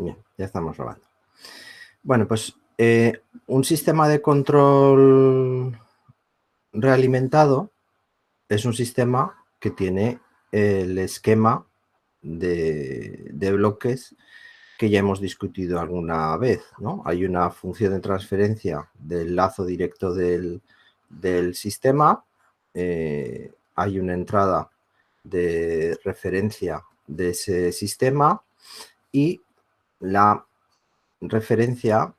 Bien, ya estamos grabando. Bueno, pues un sistema de control realimentado es un sistema que tiene el esquema de bloques que ya hemos discutido alguna vez, ¿no? Hay una función de transferencia del lazo directo del sistema, hay una entrada de referencia de ese sistema y la referencia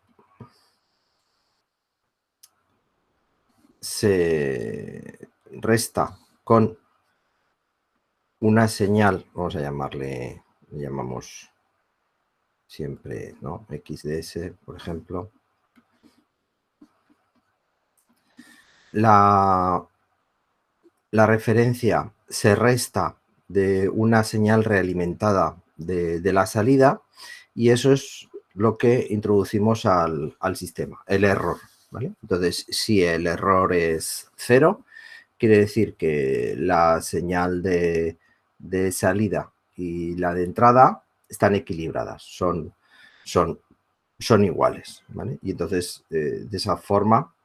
se resta con una señal, vamos a llamarle, le llamamos siempre, ¿no? XDS, por ejemplo. La referencia se resta de una señal realimentada de la salida y eso es lo que introducimos al sistema, el error, ¿vale? Entonces, si el error es 0, quiere decir que la señal de salida y la de entrada están equilibradas, son iguales, ¿vale? Y entonces, de esa forma,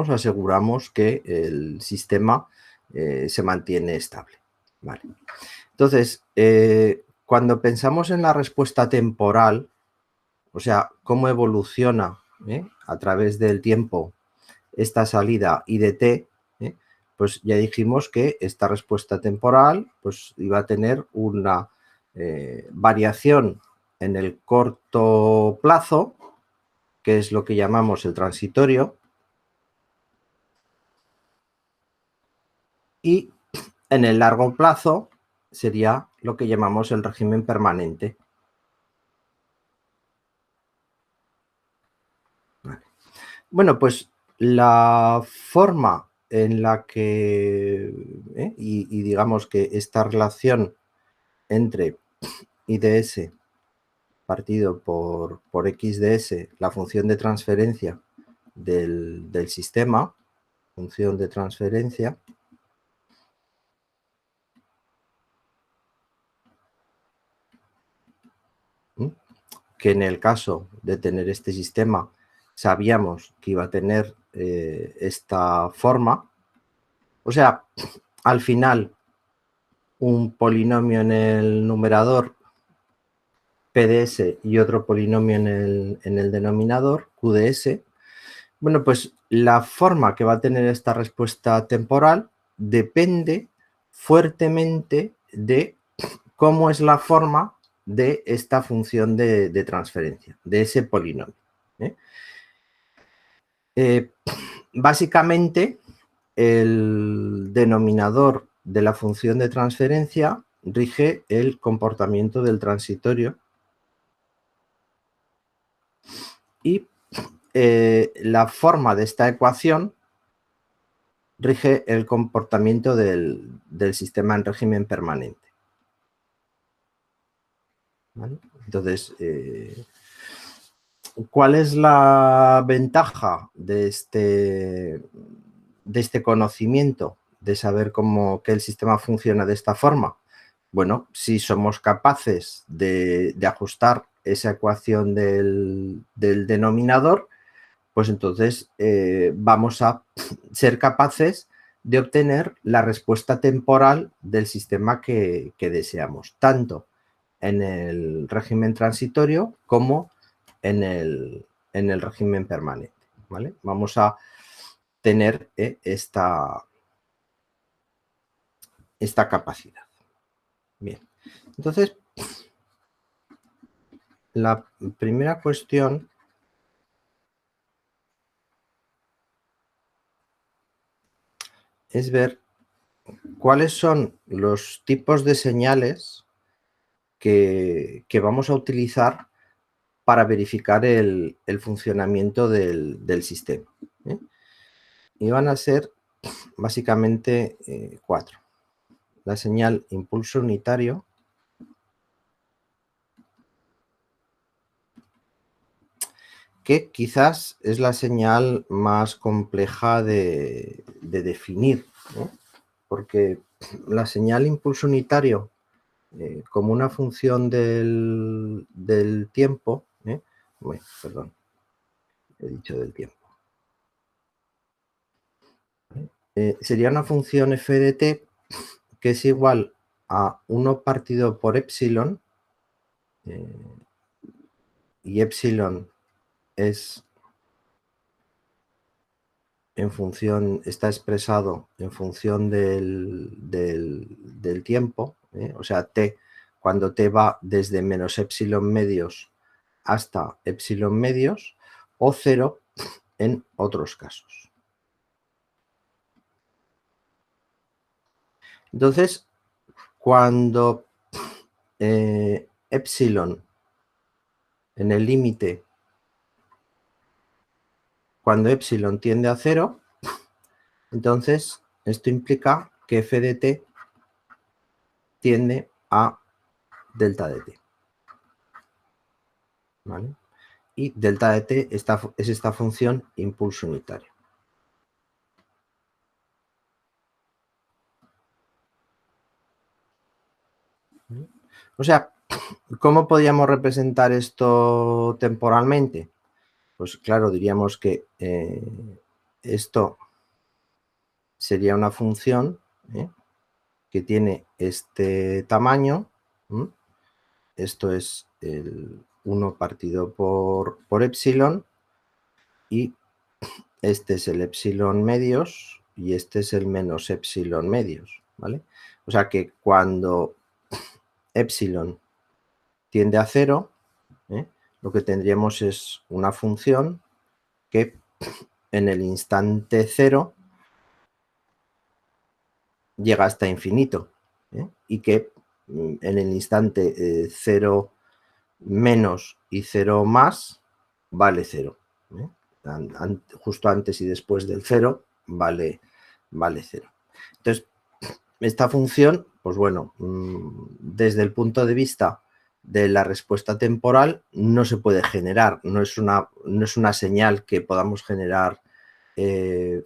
aseguramos que el sistema se mantiene estable, ¿vale? Entonces, cuando pensamos en la respuesta temporal, o sea, cómo evoluciona a través del tiempo esta salida I de t, pues ya dijimos que esta respuesta temporal pues iba a tener una variación en el corto plazo, que es lo que llamamos el transitorio, y en el largo plazo sería lo que llamamos el régimen permanente. Vale. Bueno, pues la forma en la que, y digamos que esta relación entre I de S partido por X de S, la función de transferencia del sistema, función de transferencia, que en el caso de tener este sistema sabíamos que iba a tener esta forma. O sea, al final, un polinomio en el numerador, P de S, y otro polinomio en el denominador, Q de S. Bueno, pues la forma que va a tener esta respuesta temporal depende fuertemente de cómo es la forma de esta función de transferencia, de ese polinomio. Básicamente, el denominador de la función de transferencia rige el comportamiento del transitorio y la forma de esta ecuación rige el comportamiento del sistema en régimen permanente. ¿Vale? Entonces, ¿cuál es la ventaja de este conocimiento, de saber que el sistema funciona de esta forma? Bueno, si somos capaces de ajustar esa ecuación del denominador, pues entonces vamos a ser capaces de obtener la respuesta temporal del sistema que deseamos, tanto en el régimen transitorio como en el régimen permanente, ¿vale? Vamos a tener esta capacidad. Bien, entonces, la primera cuestión es ver cuáles son los tipos de señales que vamos a utilizar para verificar el funcionamiento del sistema. Y van a ser básicamente 4. La señal impulso unitario, que quizás es la señal más compleja de definir, ¿no? Porque la señal impulso unitario como una función del tiempo, bueno, perdón, he dicho del tiempo. Sería una función f de t que es igual a 1 partido por epsilon, y epsilon es en función, está expresado en función del tiempo, o sea, t, cuando t va desde menos epsilon medios hasta epsilon medios, o 0 en otros casos. Entonces, cuando epsilon en el límite, cuando epsilon tiende a 0, entonces esto implica que f de t tiende a delta de t. ¿Vale? Y delta de t es esta función impulso unitario. O sea, ¿cómo podríamos representar esto temporalmente? Pues claro, diríamos que esto sería una función que tiene este tamaño. Esto es el 1 partido por epsilon, y este es el epsilon medios y este es el menos epsilon medios, ¿vale? O sea que cuando epsilon tiende a 0, lo que tendríamos es una función que en el instante 0 llega hasta infinito, y que en el instante 0 menos y 0 más vale 0. Justo antes y después del 0 vale 0. Entonces, esta función, pues bueno, desde el punto de vista de la respuesta temporal no se puede generar, no es una señal que podamos generar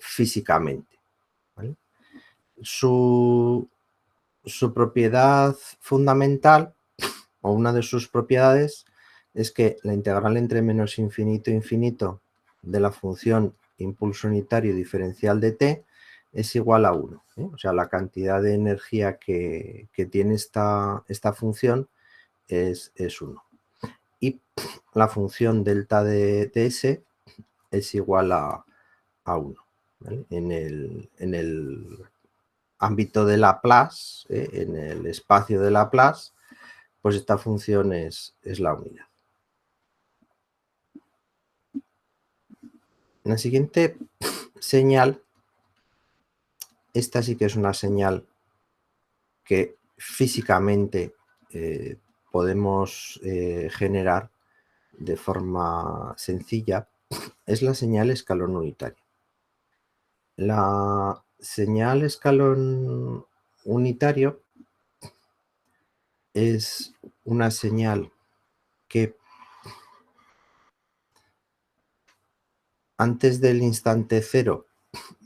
físicamente, ¿vale? Su propiedad fundamental, o una de sus propiedades, es que la integral entre menos infinito e infinito de la función impulso unitario diferencial de t es igual a 1. O sea, la cantidad de energía que tiene esta función es 1. Y la función delta de s es igual a 1. ¿Vale? En el ámbito de Laplace, en el espacio de Laplace, pues esta función es la unidad. La siguiente señal, esta sí que es una señal que físicamente podemos generar de forma sencilla, es la señal escalón unitario. La señal escalón unitario es una señal que antes del instante 0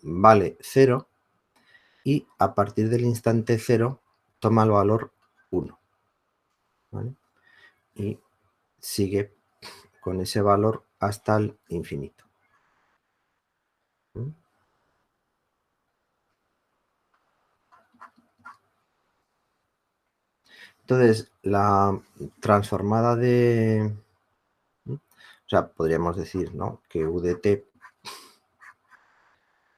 vale 0 y a partir del instante 0 toma el valor 1. ¿Vale? Y sigue con ese valor hasta el infinito. Entonces, la transformada de... O sea, podríamos decir, ¿no?, que u de t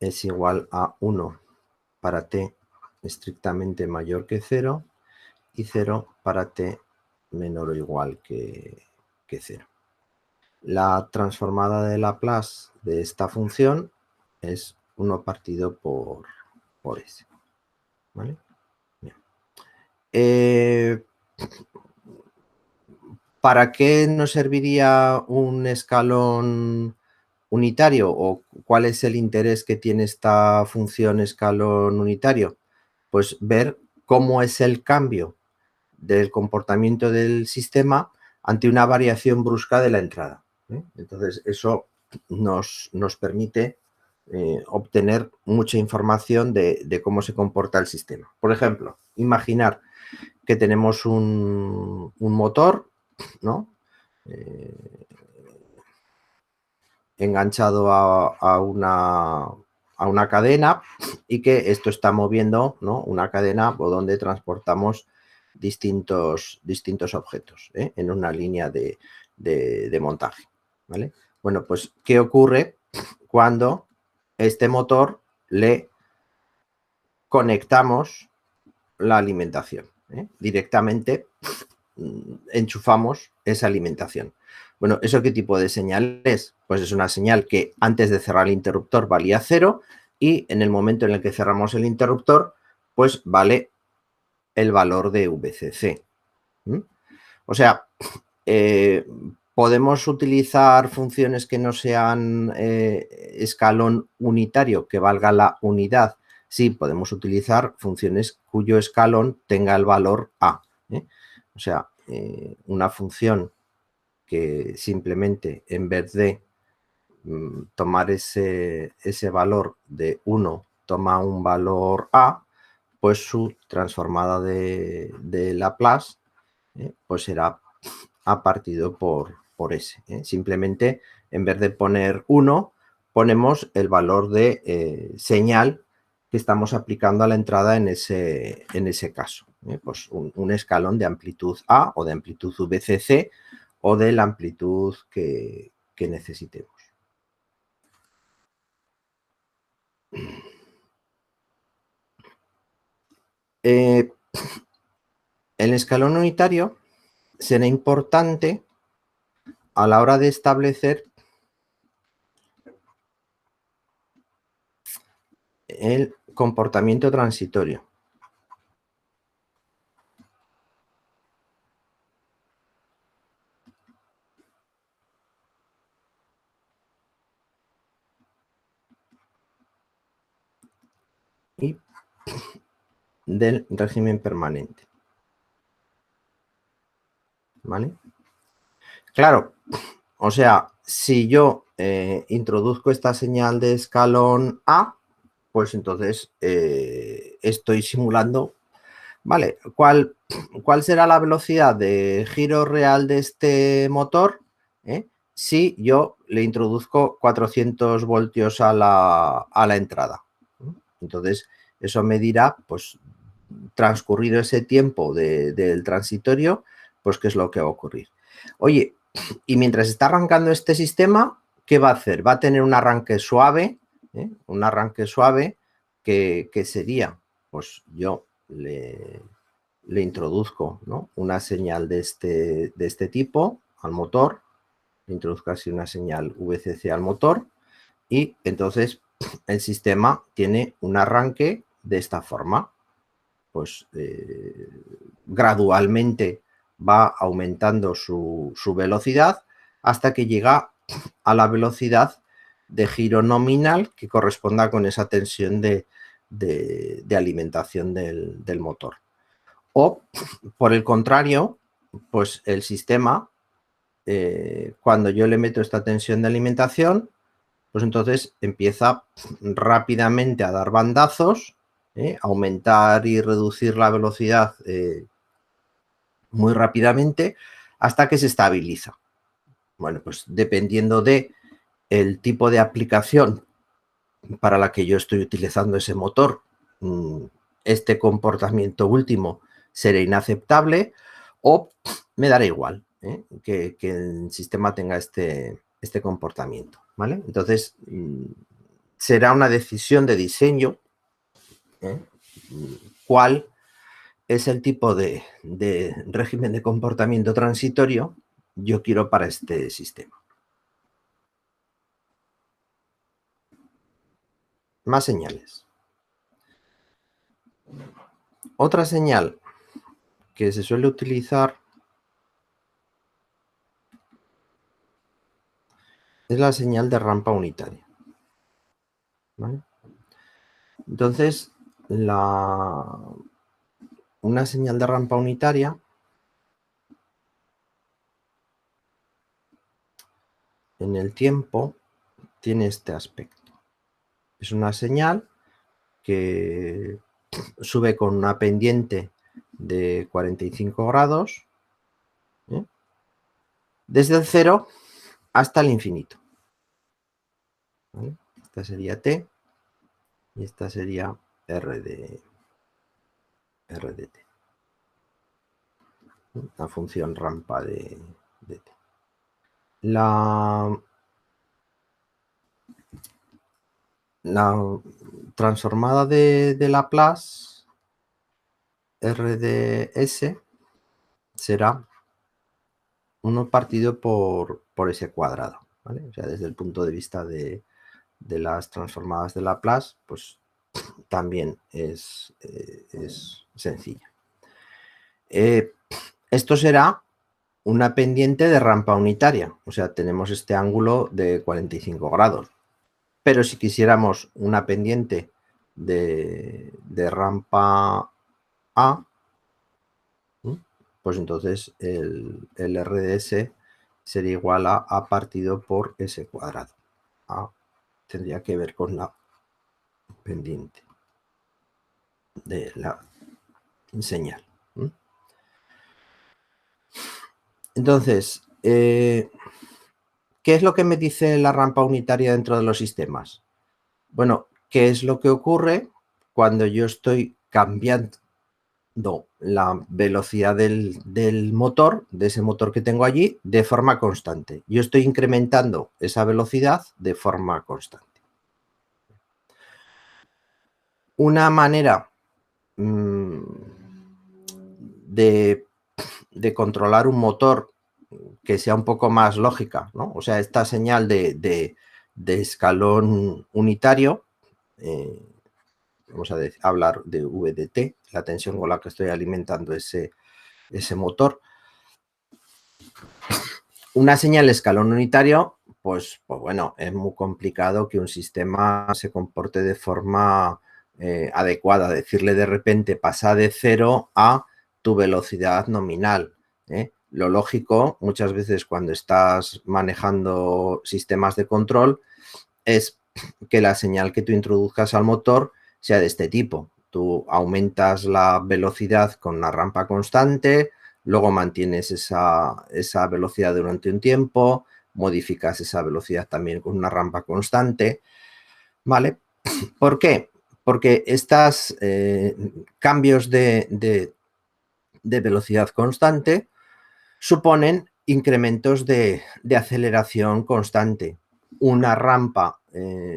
es igual a 1 para t estrictamente mayor que 0 y 0 para t menor o igual que 0. La transformada de Laplace de esta función es 1 partido por s. ¿Vale? Bien. ¿Para qué nos serviría un escalón unitario, o cuál es el interés que tiene esta función escalón unitario? Pues ver cómo es el cambio del comportamiento del sistema ante una variación brusca de la entrada. Entonces, eso nos permite obtener mucha información de cómo se comporta el sistema. Por ejemplo, imaginar que tenemos un motor, ¿no? Enganchado a una cadena y que esto está moviendo, ¿no? Una cadena o donde transportamos distintos objetos, ¿eh? En una línea de montaje, ¿vale? Bueno, pues, ¿qué ocurre cuando este motor le conectamos la alimentación? Directamente enchufamos esa alimentación. Bueno, ¿eso qué tipo de señal es? Pues es una señal que antes de cerrar el interruptor valía 0 y en el momento en el que cerramos el interruptor, pues vale el valor de VCC. O sea, podemos utilizar funciones que no sean escalón unitario, que valga la unidad. Sí, podemos utilizar funciones cuyo escalón tenga el valor A. O sea, una función que simplemente en vez de tomar ese valor de 1 toma un valor A, pues su transformada de Laplace pues será A partido por S. Simplemente en vez de poner 1 ponemos el valor de señal que estamos aplicando a la entrada en ese caso. Pues un escalón de amplitud A o de amplitud VCC o de la amplitud que necesitemos. El escalón unitario será importante a la hora de establecer el comportamiento transitorio. Y del régimen permanente. ¿Vale? Claro, o sea, si yo introduzco esta señal de escalón A, pues entonces estoy simulando, ¿vale? ¿Cuál será la velocidad de giro real de este motor si yo le introduzco 400 voltios a la entrada? Entonces, eso me dirá, pues, transcurrido ese tiempo del transitorio, pues qué es lo que va a ocurrir. Oye, y mientras está arrancando este sistema, ¿qué va a hacer? Va a tener un arranque suave, un arranque suave que sería, pues yo le introduzco, ¿no?, una señal de este tipo al motor, le introduzco así una señal VCC al motor y entonces el sistema tiene un arranque de esta forma. Pues gradualmente va aumentando su velocidad hasta que llega a la velocidad de giro nominal que corresponda con esa tensión de alimentación del motor. O, por el contrario, pues el sistema, cuando yo le meto esta tensión de alimentación, pues entonces empieza rápidamente a dar bandazos, aumentar y reducir la velocidad muy rápidamente hasta que se estabiliza. Bueno, pues dependiendo de el tipo de aplicación para la que yo estoy utilizando ese motor, este comportamiento último será inaceptable o me dará igual que el sistema tenga este comportamiento, ¿vale? Entonces, será una decisión de diseño cuál es el tipo de régimen de comportamiento transitorio yo quiero para este sistema. Más señales. Otra señal que se suele utilizar es la señal de rampa unitaria, ¿vale? Entonces, una señal de rampa unitaria en el tiempo tiene este aspecto. Es una señal que sube con una pendiente de 45 grados, desde el 0 hasta el infinito. ¿Vale? Esta sería T y esta sería R de T. La función rampa de T. La transformada de Laplace R de S será 1 partido por S cuadrado, ¿vale? O sea, desde el punto de vista de las transformadas de Laplace, pues también es sencilla. Esto será una pendiente de rampa unitaria, o sea, tenemos este ángulo de 45 grados. Pero si quisiéramos una pendiente de rampa A, pues entonces el RDS sería igual a A partido por S cuadrado. A tendría que ver con la pendiente de la señal. Entonces, ¿qué es lo que me dice la rampa unitaria dentro de los sistemas? Bueno, ¿qué es lo que ocurre cuando yo estoy cambiando la velocidad del motor, de ese motor que tengo allí, de forma constante? Yo estoy incrementando esa velocidad de forma constante. Una manera de controlar un motor que sea un poco más lógica, ¿no? O sea, esta señal de escalón unitario, vamos a hablar de VDT, la tensión con la que estoy alimentando ese motor. Una señal de escalón unitario, pues bueno, es muy complicado que un sistema se comporte de forma adecuada. Decirle de repente pasa de 0 a tu velocidad nominal. Lo lógico, muchas veces cuando estás manejando sistemas de control, es que la señal que tú introduzcas al motor sea de este tipo. Tú aumentas la velocidad con una rampa constante, luego mantienes esa velocidad durante un tiempo, modificas esa velocidad también con una rampa constante, ¿vale? ¿Por qué? Porque estos cambios de velocidad constante suponen incrementos de aceleración constante. Una rampa,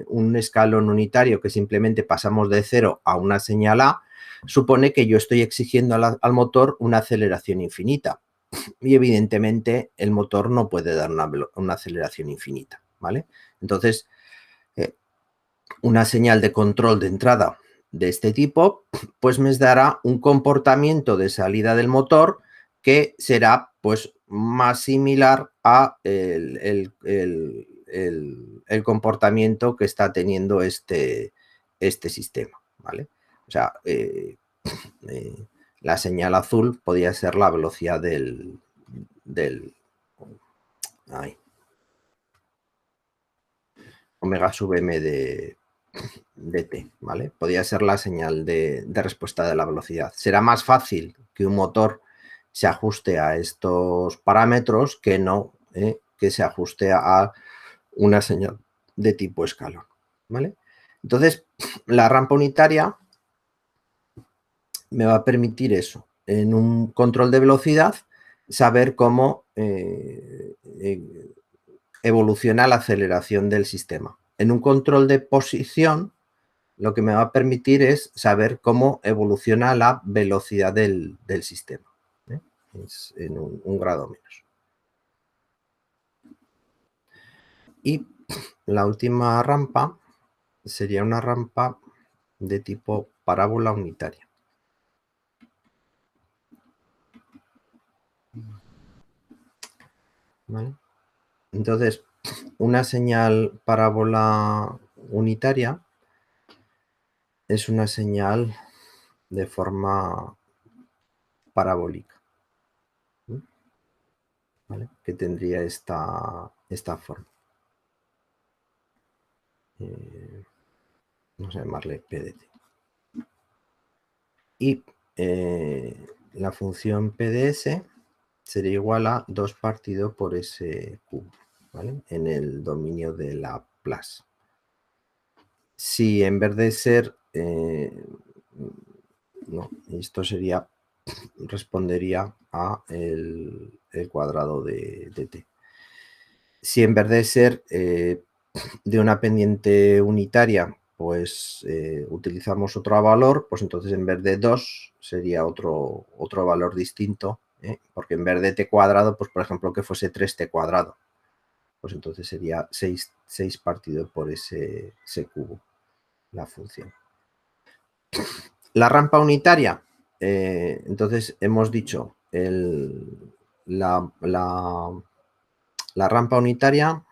un escalón unitario que simplemente pasamos de 0 a una señal A, supone que yo estoy exigiendo al motor una aceleración infinita. Y evidentemente el motor no puede dar una aceleración infinita, ¿vale? Entonces, una señal de control de entrada de este tipo, pues me dará un comportamiento de salida del motor que será pues más similar a el comportamiento que está teniendo este sistema, ¿vale? O sea, la señal azul podría ser la velocidad del omega sub m de t, ¿vale? Podría ser la señal de respuesta de la velocidad. Será más fácil que un motor se ajuste a estos parámetros que no que se ajuste a una señal de tipo escalón, ¿vale? Entonces, la rampa unitaria me va a permitir eso, en un control de velocidad, saber cómo evoluciona la aceleración del sistema. En un control de posición, lo que me va a permitir es saber cómo evoluciona la velocidad del sistema. Es en un grado menos. Y la última rampa sería una rampa de tipo parábola unitaria. ¿Vale? Entonces, una señal parábola unitaria es una señal de forma parabólica, ¿vale? Que tendría esta forma. Vamos a llamarle PDT. Y la función P de S sería igual a 2 partido por S cubo, ¿vale? En el dominio de la Laplace. Si en vez de ser, no, esto sería, respondería a el cuadrado de t. Si en vez de ser de una pendiente unitaria, pues utilizamos otro valor, pues entonces en vez de 2 sería otro valor distinto, porque en vez de t cuadrado, pues por ejemplo que fuese 3t cuadrado, pues entonces sería 6 partido por ese cubo, la función. La rampa unitaria, entonces hemos dicho la rampa unitaria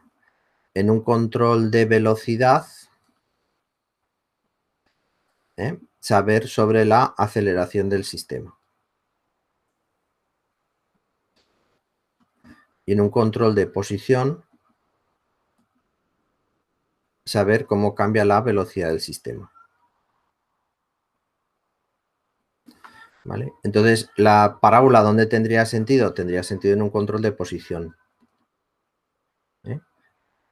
en un control de velocidad, saber sobre la aceleración del sistema. Y en un control de posición, saber cómo cambia la velocidad del sistema. ¿Vale? Entonces, la parábola, ¿dónde tendría sentido? Tendría sentido en un control de posición.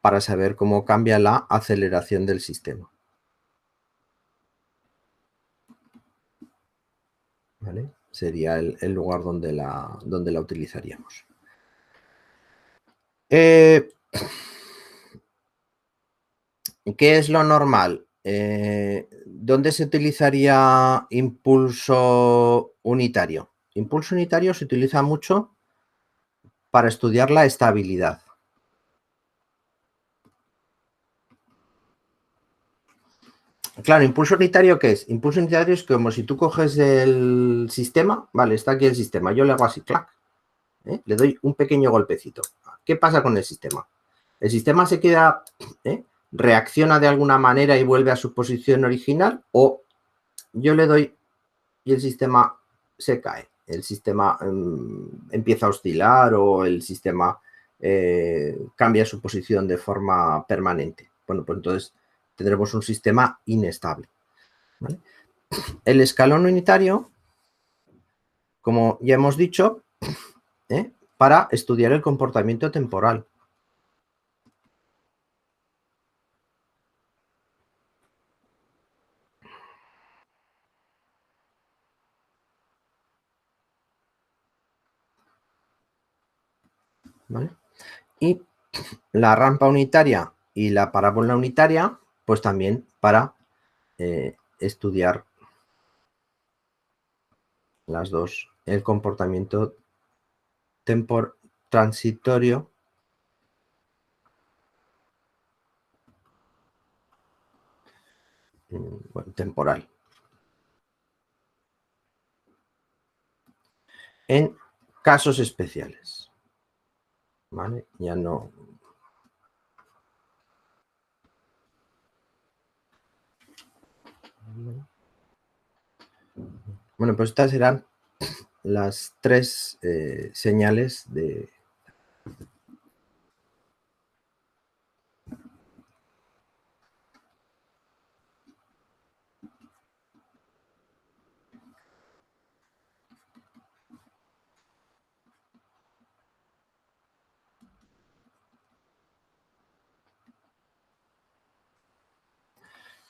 Para saber cómo cambia la aceleración del sistema. ¿Vale? Sería el lugar donde la utilizaríamos. ¿Qué es lo normal? ¿Dónde se utilizaría impulso unitario? Impulso unitario se utiliza mucho para estudiar la estabilidad. Claro, impulso unitario, ¿qué es? Impulso unitario es como si tú coges el sistema, vale, está aquí el sistema, yo le hago así, clac, le doy un pequeño golpecito. ¿Qué pasa con el sistema? El sistema se queda, reacciona de alguna manera y vuelve a su posición original, o yo le doy y el sistema se cae, el sistema empieza a oscilar o el sistema cambia su posición de forma permanente. Bueno, pues entonces tendremos un sistema inestable. ¿Vale? El escalón unitario, como ya hemos dicho, para estudiar el comportamiento temporal. ¿Vale? Y la rampa unitaria y la parábola unitaria, pues también para estudiar las dos, el comportamiento transitorio bueno, temporal. En casos especiales. ¿Vale? Ya no. Bueno, pues estas serán las tres señales de.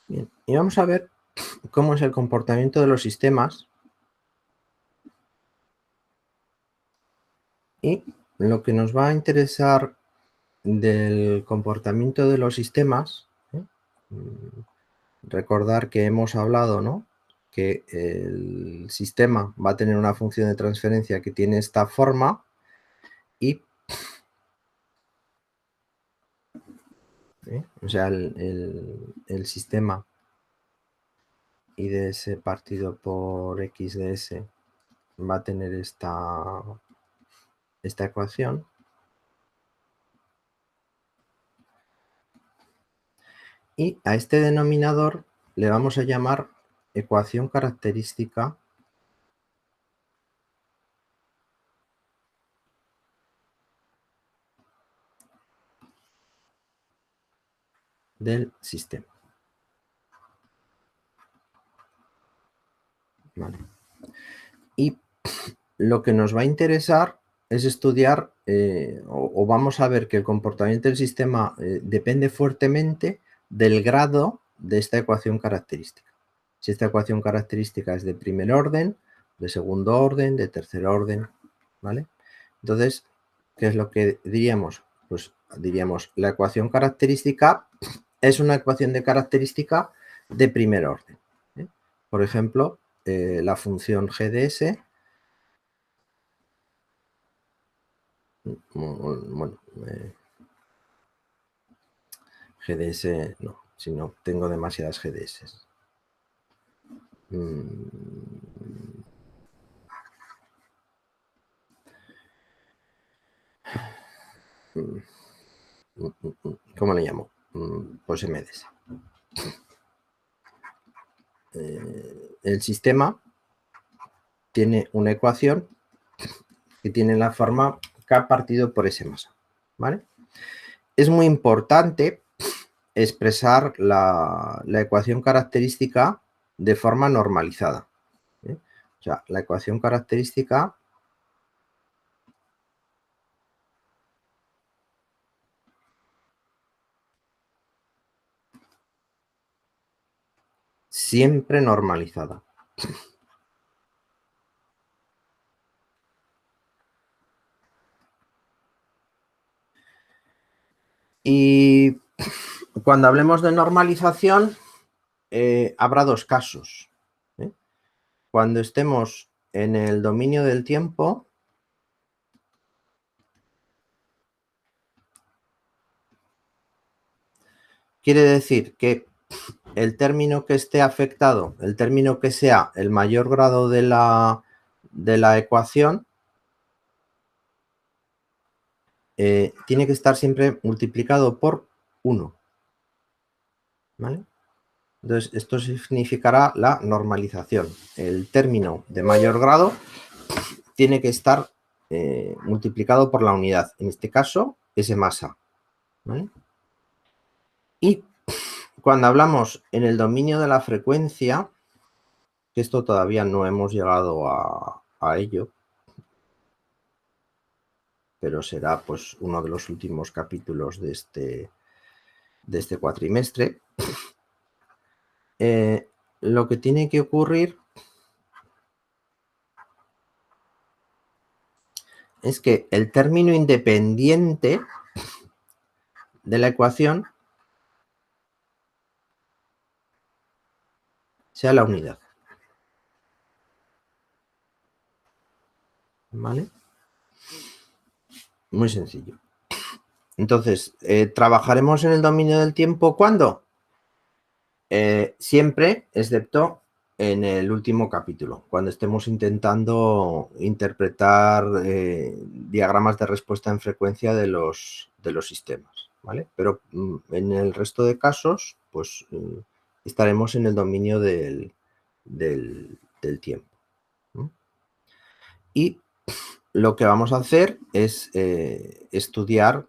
Bien, y vamos a ver cómo es el comportamiento de los sistemas. Y lo que nos va a interesar del comportamiento de los sistemas, recordar que hemos hablado, ¿no?, que el sistema va a tener una función de transferencia que tiene esta forma y, o sea, el sistema I de S partido por X de S va a tener esta ecuación. Y a este denominador le vamos a llamar ecuación característica del sistema. ¿Vale? Y lo que nos va a interesar es estudiar o vamos a ver que el comportamiento del sistema depende fuertemente del grado de esta ecuación característica. Si esta ecuación característica es de primer orden, de segundo orden, de tercer orden, ¿vale? Entonces, ¿qué es lo que diríamos? Pues diríamos, la ecuación característica es una ecuación de característica de primer orden. Por ejemplo, la función g de s, bueno, GDS, no, si no, tengo demasiadas GDS. ¿Cómo le llamo? Pues MDS. El sistema tiene una ecuación que tiene la forma K partido por S masa, ¿vale? Es muy importante expresar la ecuación característica de forma normalizada. O sea, la ecuación característica siempre normalizada. Y cuando hablemos de normalización, habrá dos casos. Cuando estemos en el dominio del tiempo, quiere decir que el término que esté afectado, el término que sea el mayor grado de la ecuación, tiene que estar siempre multiplicado por 1. ¿Vale? Entonces, esto significará la normalización. El término de mayor grado tiene que estar multiplicado por la unidad. En este caso, S masa. ¿Vale? Y cuando hablamos en el dominio de la frecuencia, que esto todavía no hemos llegado a ello, pero será pues uno de los últimos capítulos de este cuatrimestre, lo que tiene que ocurrir es que el término independiente de la ecuación sea la unidad. ¿Vale? Muy sencillo. Entonces, trabajaremos en el dominio del tiempo, ¿cuándo? Siempre, excepto en el último capítulo, cuando estemos intentando interpretar diagramas de respuesta en frecuencia de los sistemas, ¿vale? Pero en el resto de casos, pues estaremos en el dominio del tiempo. Y lo que vamos a hacer es estudiar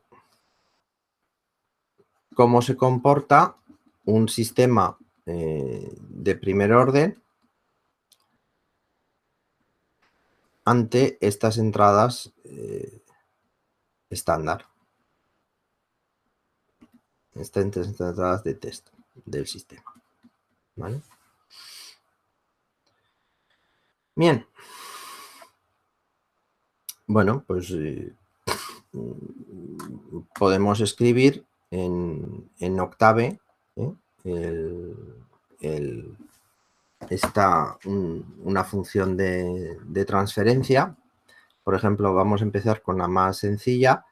cómo se comporta un sistema de primer orden ante estas entradas estándar. Estas entradas de test del sistema. ¿Vale? Bien. Bueno, pues podemos escribir en Octave una función de transferencia. Por ejemplo, vamos a empezar con la más sencilla,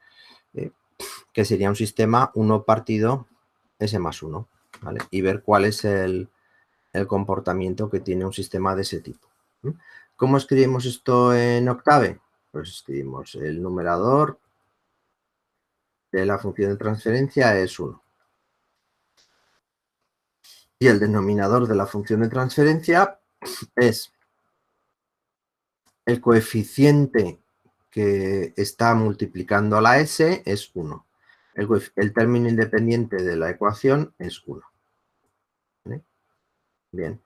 que sería un sistema 1 partido S más 1, ¿vale? Y ver cuál es el comportamiento que tiene un sistema de ese tipo. ¿Cómo escribimos esto en Octave? Pues escribimos el numerador de la función de transferencia es 1. Y el denominador de la función de transferencia es el coeficiente que está multiplicando a la S es 1. El término independiente de la ecuación es 1. ¿Vale? Bien.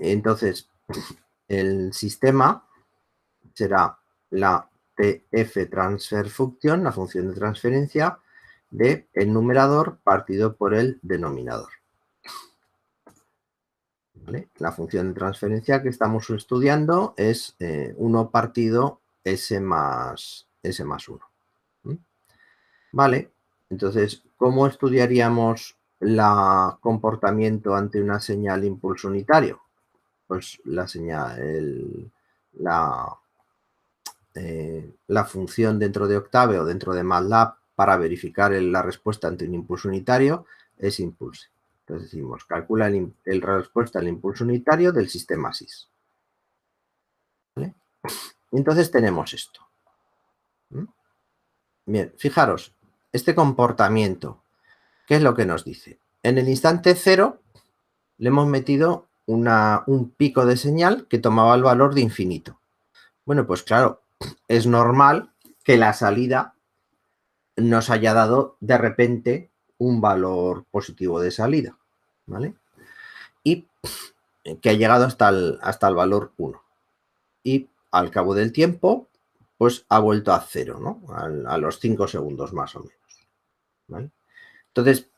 Entonces, el sistema será la TF transfer function, la función de transferencia, de el numerador partido por el denominador. ¿Vale? La función de transferencia que estamos estudiando es 1 partido S más 1. Vale, entonces, ¿cómo estudiaríamos el comportamiento ante una señal impulso unitario? Pues la señal, la función dentro de Octave o dentro de MATLAB para verificar la respuesta ante un impulso unitario es impulse. Entonces decimos, calcula la respuesta al impulso unitario del sistema SIS. ¿Vale? Entonces tenemos esto. Bien, fijaros, este comportamiento, ¿qué es lo que nos dice? En el instante 0 le hemos metido un pico de señal que tomaba el valor de infinito. Bueno, pues claro, es normal que la salida nos haya dado de repente un valor positivo de salida, ¿vale? Y que ha llegado hasta el valor 1. Y al cabo del tiempo, pues ha vuelto a 0, ¿no? A los 5 segundos más o menos, ¿vale? Entonces,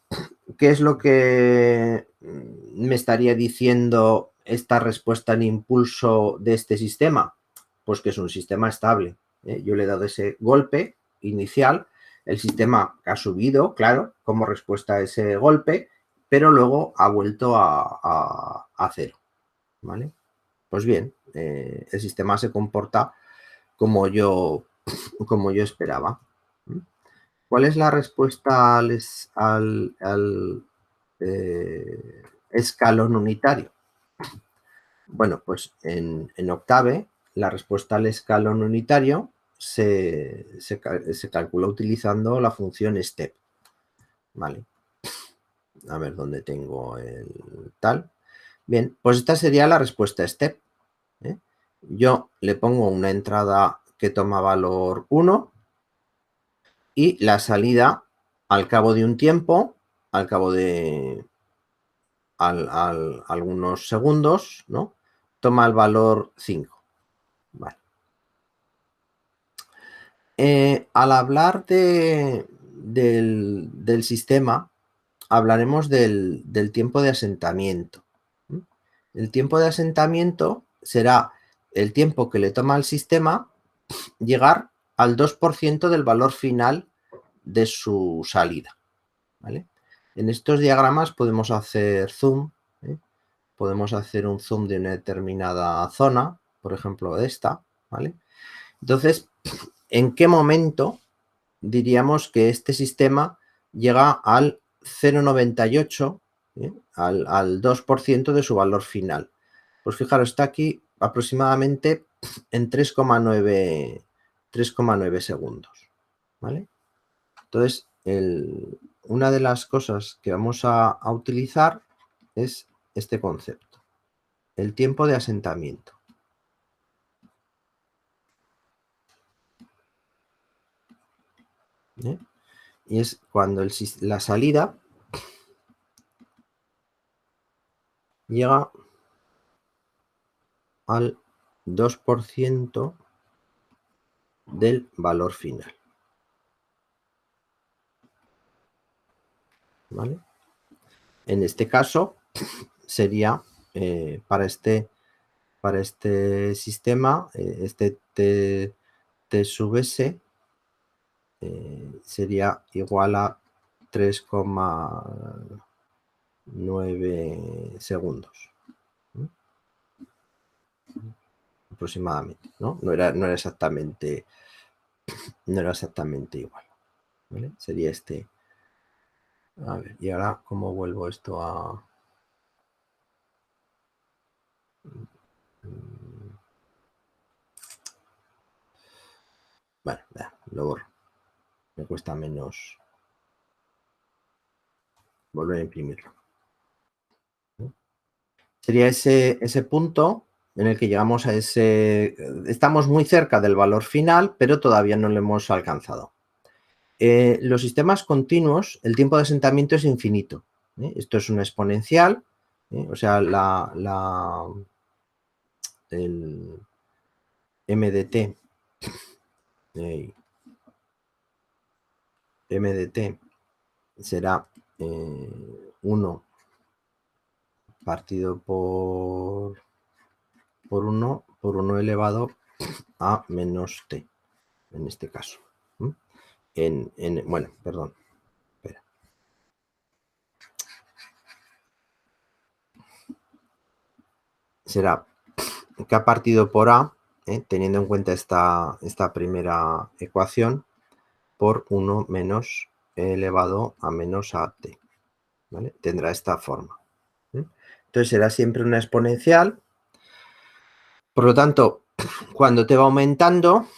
¿qué es lo que me estaría diciendo esta respuesta en impulso de este sistema? Pues que es un sistema estable. Yo le he dado ese golpe inicial, el sistema ha subido, claro, como respuesta a ese golpe, pero luego ha vuelto a 0. ¿Vale? Pues bien, el sistema se comporta como yo esperaba. ¿Cuál es la respuesta al escalón unitario? Bueno, pues en Octave la respuesta al escalón unitario se calcula utilizando la función step. Vale. A ver dónde tengo el tal. Bien, pues esta sería la respuesta step. Yo le pongo una entrada que toma valor 1 y la salida al cabo de un tiempo, al cabo de algunos segundos, ¿no? Toma el valor 5. Vale. Al hablar del sistema, hablaremos del tiempo de asentamiento. El tiempo de asentamiento será el tiempo que le toma al sistema llegar al 2% del valor final de su salida. ¿Vale? En estos diagramas podemos hacer zoom, podemos hacer un zoom de una determinada zona, por ejemplo esta, ¿vale? Entonces, ¿en qué momento diríamos que este sistema llega al 0,98, al 2% de su valor final? Pues fijaros, está aquí aproximadamente en 3,9 segundos, ¿vale? Entonces, una de las cosas que vamos a utilizar es este concepto, el tiempo de asentamiento. Y es cuando la salida llega al 2% del valor final. ¿Vale? En este caso sería para este sistema, este T sub S sería igual a 3,9 segundos. Aproximadamente, ¿no? No era exactamente igual. ¿Vale? Sería este. A ver, y ahora, ¿cómo vuelvo esto a...? Bueno, lo borro. Me cuesta menos volver a imprimirlo. Sería ese punto en el que llegamos a ese... Estamos muy cerca del valor final, pero todavía no lo hemos alcanzado. Los sistemas continuos, el tiempo de asentamiento es infinito. Esto es una exponencial, o sea, m de t, m de t será 1 partido por 1 elevado a menos t, en este caso. Bueno, perdón. Espera. Será k partido por a, teniendo en cuenta esta primera ecuación, por 1 menos e elevado a menos a t. ¿Vale? Tendrá esta forma. Entonces será siempre una exponencial. Por lo tanto, cuando te va aumentando,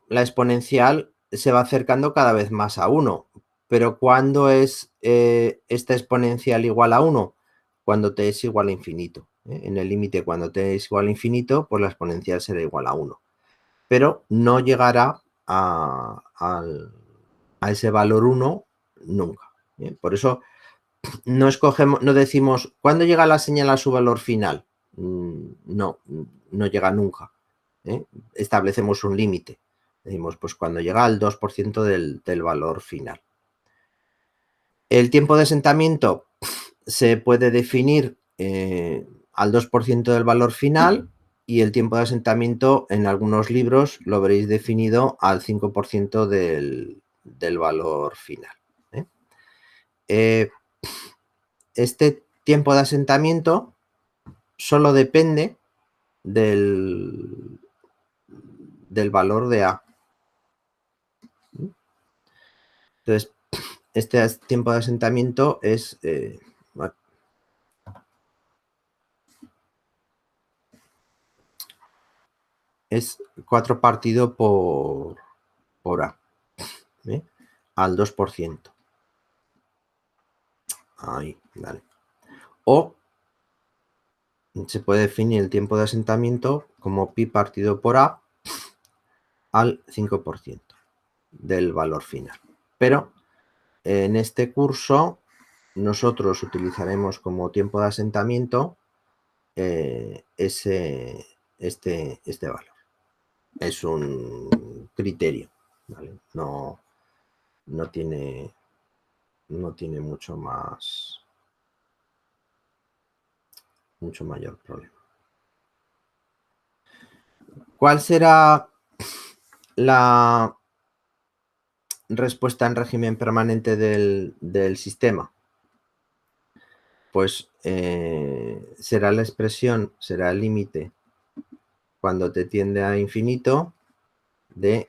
la exponencial se va acercando cada vez más a 1. Pero ¿cuándo es esta exponencial igual a 1? Cuando t es igual a infinito. En el límite, cuando t es igual a infinito, pues la exponencial será igual a 1. Pero no llegará a ese valor 1 nunca. Por eso no decimos, ¿cuándo llega la señal a su valor final? No llega nunca. Establecemos un límite. Decimos, pues cuando llega al 2% del valor final. El tiempo de asentamiento se puede definir al 2% del valor final, y el tiempo de asentamiento en algunos libros lo veréis definido al 5% del valor final. Este tiempo de asentamiento solo depende del valor de A. Entonces, este tiempo de asentamiento es es 4 partido por A, al 2%. Ahí, vale. O se puede definir el tiempo de asentamiento como pi partido por A al 5% del valor final. Pero en este curso nosotros utilizaremos como tiempo de asentamiento este valor. Es un criterio, ¿vale? No tiene mucho mayor problema. ¿Cuál será la respuesta en régimen permanente del sistema? Pues será la expresión, será el límite cuando te tiende a infinito de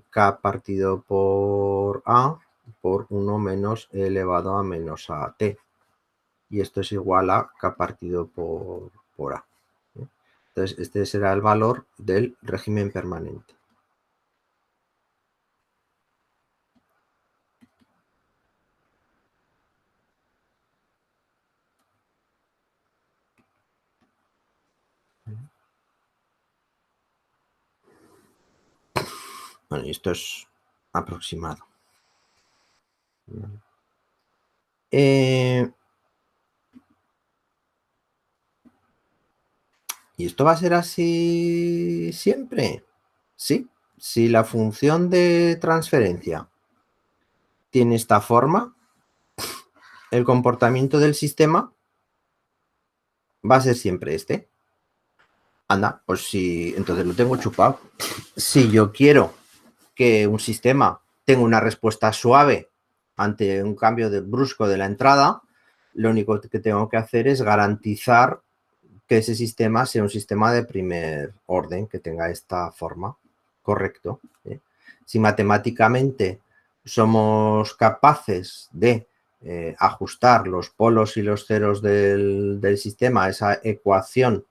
k partido por a por 1 menos e elevado a menos a t. Y esto es igual a k partido por a. Entonces, este será el valor del régimen permanente. Bueno, y esto es aproximado. ¿Y esto va a ser así siempre? Sí. Si la función de transferencia tiene esta forma, el comportamiento del sistema va a ser siempre este. Anda, pues sí, entonces lo tengo chupado. Si yo quiero que un sistema tenga una respuesta suave ante un cambio brusco de la entrada, lo único que tengo que hacer es garantizar que ese sistema sea un sistema de primer orden, que tenga esta forma. Correcto. Si matemáticamente somos capaces de ajustar los polos y los ceros del sistema a esa ecuación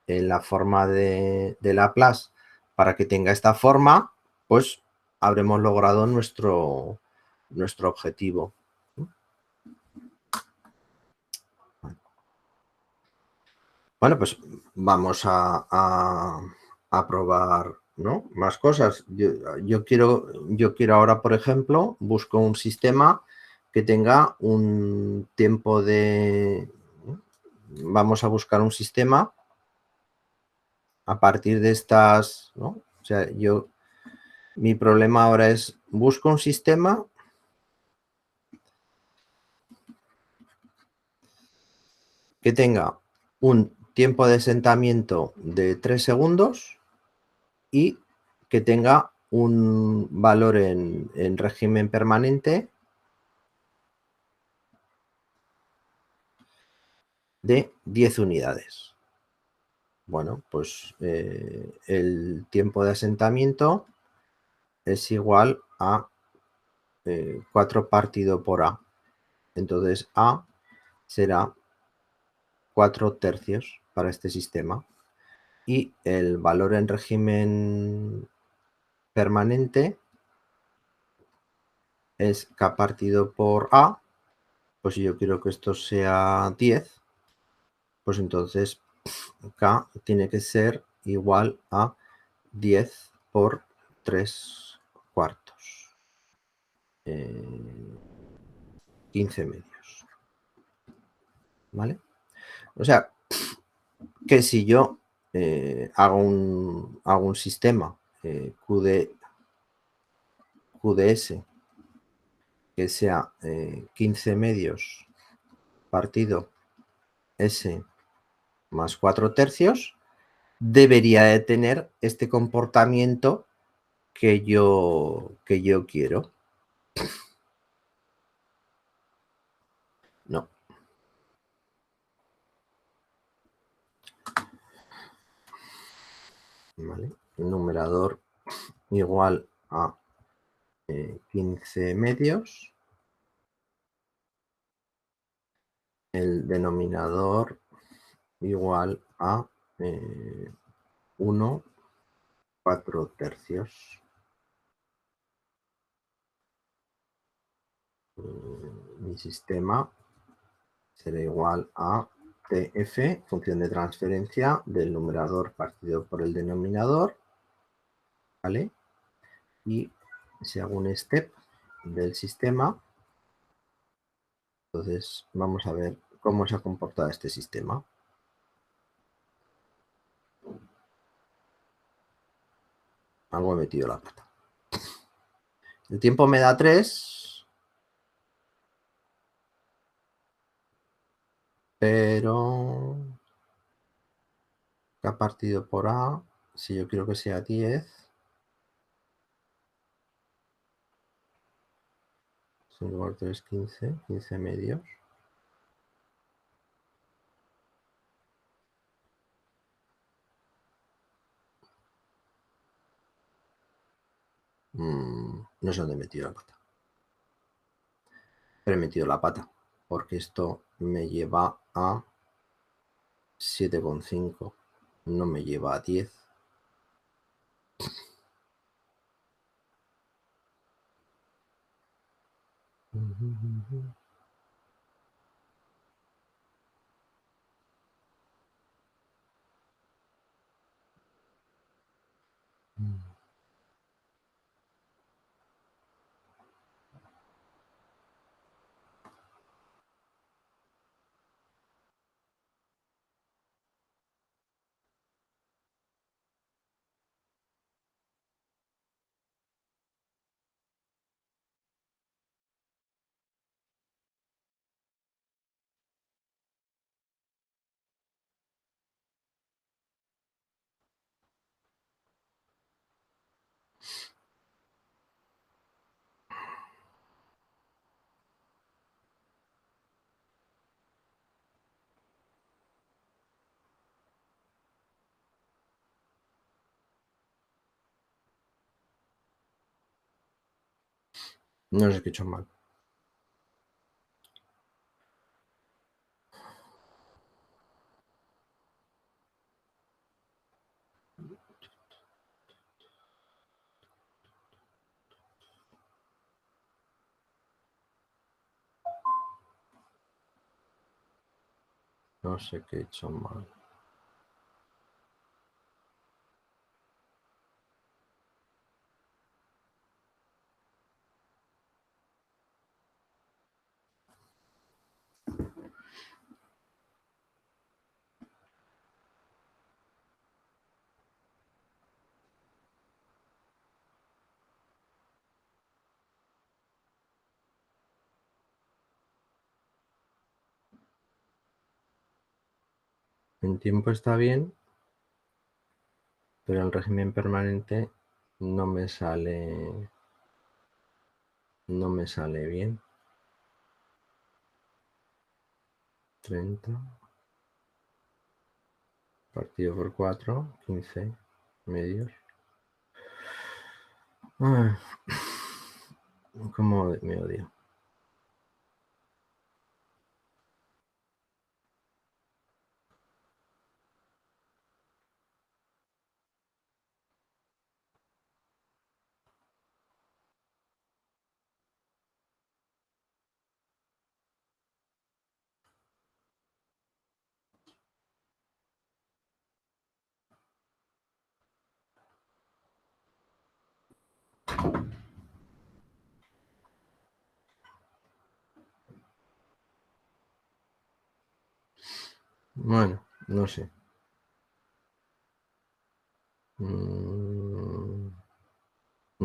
en la forma de Laplace para que tenga esta forma, pues habremos logrado nuestro objetivo. Bueno, pues vamos a probar, ¿no?, más cosas. Yo quiero ahora, por ejemplo, busco un sistema que tenga un tiempo de... Vamos a buscar un sistema a partir de estas, ¿no?, O sea, mi problema ahora es, busco un sistema que tenga un tiempo de asentamiento de 3 segundos y que tenga un valor en régimen permanente de 10 unidades. Bueno, pues el tiempo de asentamiento es igual a 4 partido por A. Entonces A será 4 tercios para este sistema. Y el valor en régimen permanente es K partido por A. Pues si yo quiero que esto sea 10, pues entonces K tiene que ser igual a 10 por 3 cuartos. 15 medios. ¿Vale? O sea, que si yo hago un sistema QDS que sea 15 medios partido S más 4 tercios, debería de tener este comportamiento que yo quiero. No. ¿Vale? El numerador igual a 15 medios. El denominador igual a 1, 4 tercios. Mi sistema será igual a TF, función de transferencia del numerador partido por el denominador, ¿vale? Y si hago un step del sistema, entonces vamos a ver cómo se ha comportado este sistema. Algo he metido la pata. El tiempo me da 3, pero K partido por A, si yo quiero que sea 10, 5 por 3, 15, 15 medios. No sé dónde he metido la pata. Pero he metido la pata, porque esto me lleva a 7,5, no me lleva a 10. No sé qué he hecho mal. No sé qué he hecho mal. En tiempo está bien, pero el régimen permanente no me sale bien. 30 partido por 4, 15 medios. Ay, cómo me odio. Bueno, no sé. No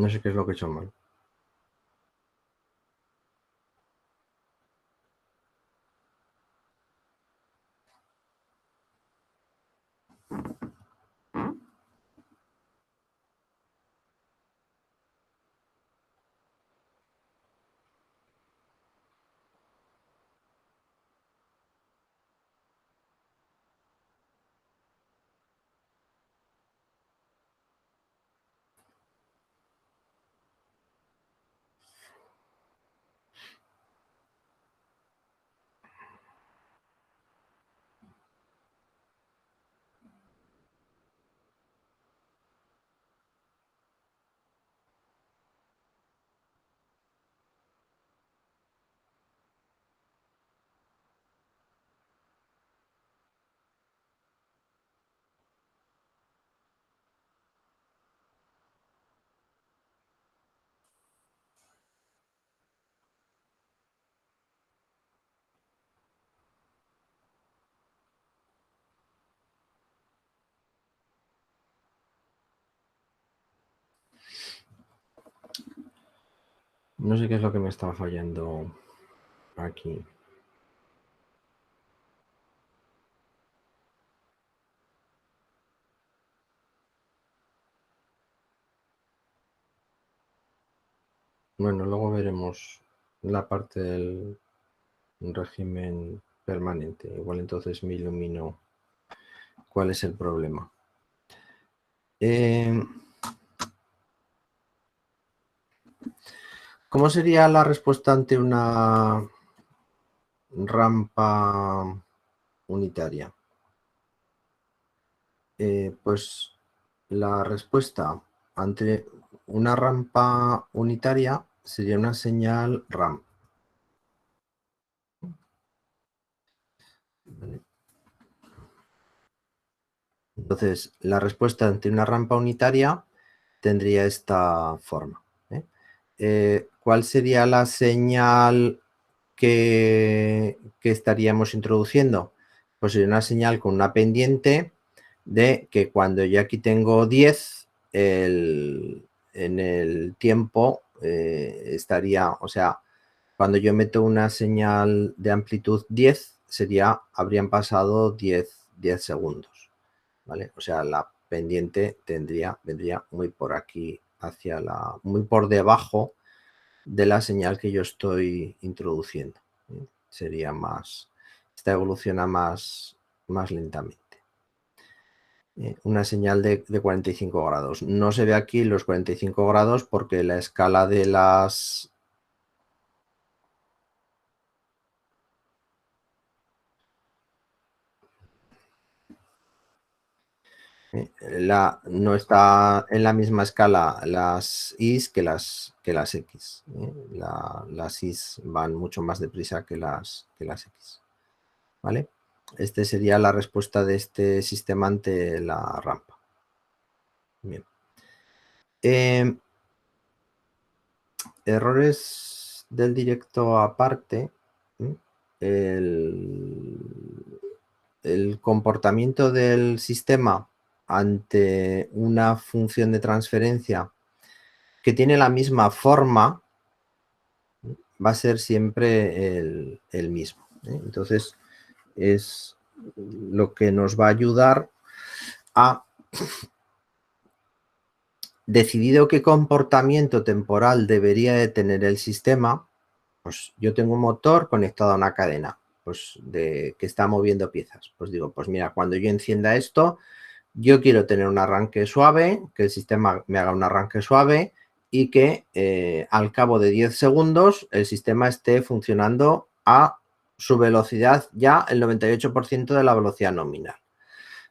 sé qué es lo que he hecho mal. No sé qué es lo que me está fallando aquí. Bueno, luego veremos la parte del régimen permanente. Igual entonces me ilumino cuál es el problema. ¿Cómo sería la respuesta ante una rampa unitaria? Pues la respuesta ante una rampa unitaria sería una señal RAM. ¿Vale? Entonces, la respuesta ante una rampa unitaria tendría esta forma. ¿Cuál sería la señal que estaríamos introduciendo? Pues sería una señal con una pendiente de que cuando yo aquí tengo 10, en el tiempo estaría, o sea, cuando yo meto una señal de amplitud 10, habrían pasado 10 segundos, ¿vale? O sea, la pendiente vendría muy por aquí, muy por debajo de la señal que yo estoy introduciendo. Sería esta evoluciona más lentamente. Una señal de 45 grados. No se ve aquí los 45 grados porque la escala de las... no está en la misma escala las Is que las X. Las Is van mucho más deprisa que las X. ¿Vale? Esta sería la respuesta de este sistema ante la rampa. Bien. Errores del directo aparte. El comportamiento del sistema ante una función de transferencia que tiene la misma forma va a ser siempre el mismo. Entonces, es lo que nos va a ayudar a decidido qué comportamiento temporal debería de tener el sistema, pues yo tengo un motor conectado a una cadena, pues que está moviendo piezas. Pues digo, pues mira, cuando yo encienda esto, yo quiero tener un arranque suave, que el sistema me haga un arranque suave y que al cabo de 10 segundos el sistema esté funcionando a su velocidad, ya el 98% de la velocidad nominal.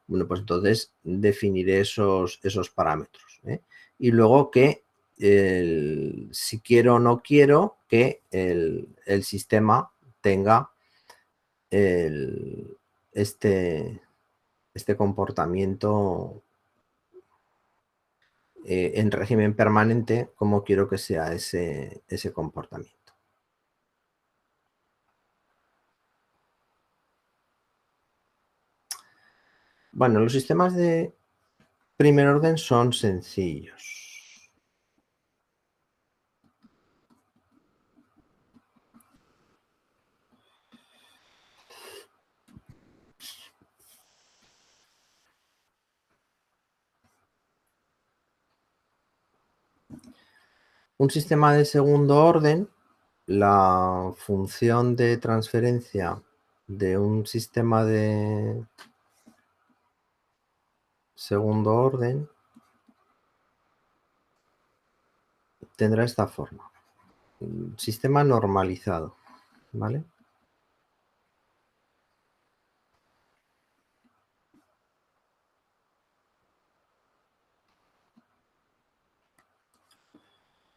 Bueno, pues entonces definiré esos parámetros, ¿eh? Y luego que si quiero o no quiero que el sistema tenga este comportamiento en régimen permanente, como quiero que sea ese comportamiento. Bueno, los sistemas de primer orden son sencillos. Un sistema de segundo orden, la función de transferencia de un sistema de segundo orden tendrá esta forma. Sistema normalizado, ¿vale?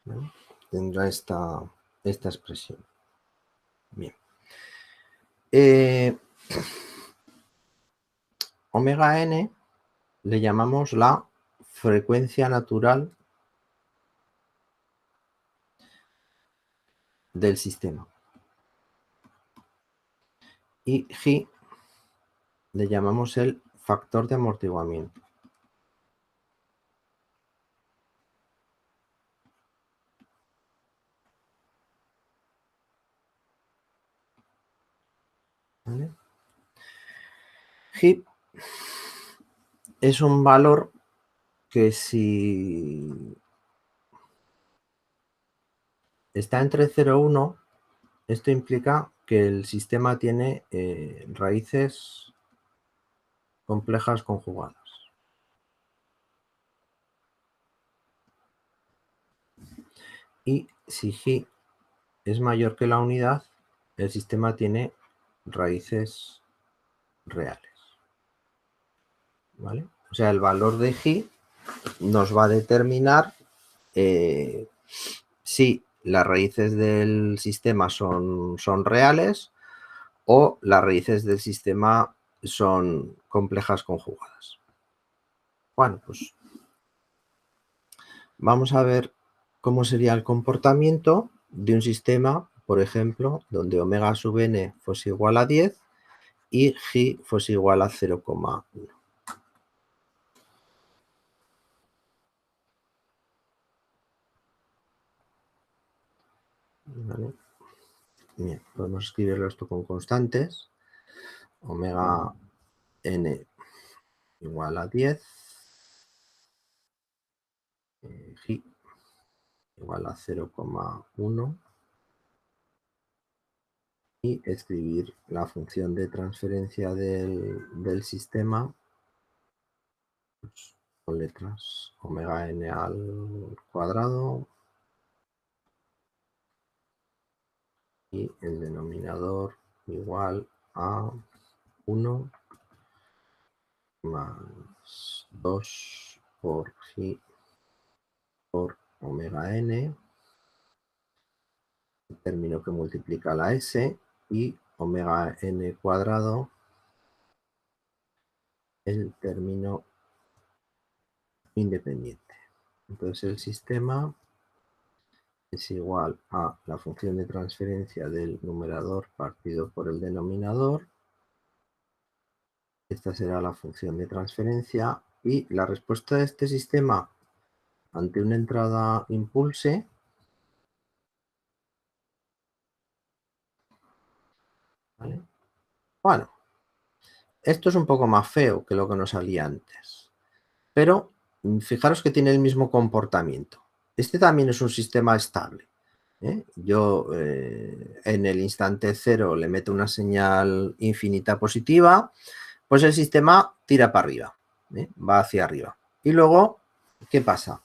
¿Vale? Tendrá esta expresión. Bien. Omega n le llamamos la frecuencia natural del sistema. Y G le llamamos el factor de amortiguamiento. ¿Vale? G es un valor que si está entre 0 y 1, esto implica que el sistema tiene raíces complejas conjugadas. Y si G es mayor que la unidad, el sistema tiene raíces reales. ¿Vale? O sea, el valor de G nos va a determinar si las raíces del sistema son reales o las raíces del sistema son complejas conjugadas. Bueno, pues vamos a ver cómo sería el comportamiento de un sistema, por ejemplo, donde omega sub n fuese igual a 10 y G fuese igual a 0,1. ¿Vale? Bien, podemos escribirlo esto con constantes. Omega n igual a 10, G igual a 0,1 y escribir la función de transferencia del sistema pues, con letras omega n al cuadrado y el denominador igual a 1 más 2 por G por omega n, el término que multiplica la S, y omega n cuadrado, el término independiente. Entonces el sistema es igual a la función de transferencia del numerador partido por el denominador. Esta será la función de transferencia y la respuesta de este sistema ante una entrada impulse ¿vale? Bueno, Esto es un poco más feo que lo que nos salía antes, pero fijaros que tiene el mismo comportamiento. Este también es un sistema estable. Yo en el instante cero le meto una señal infinita positiva, pues el sistema tira para arriba, va hacia arriba. Y luego, ¿qué pasa?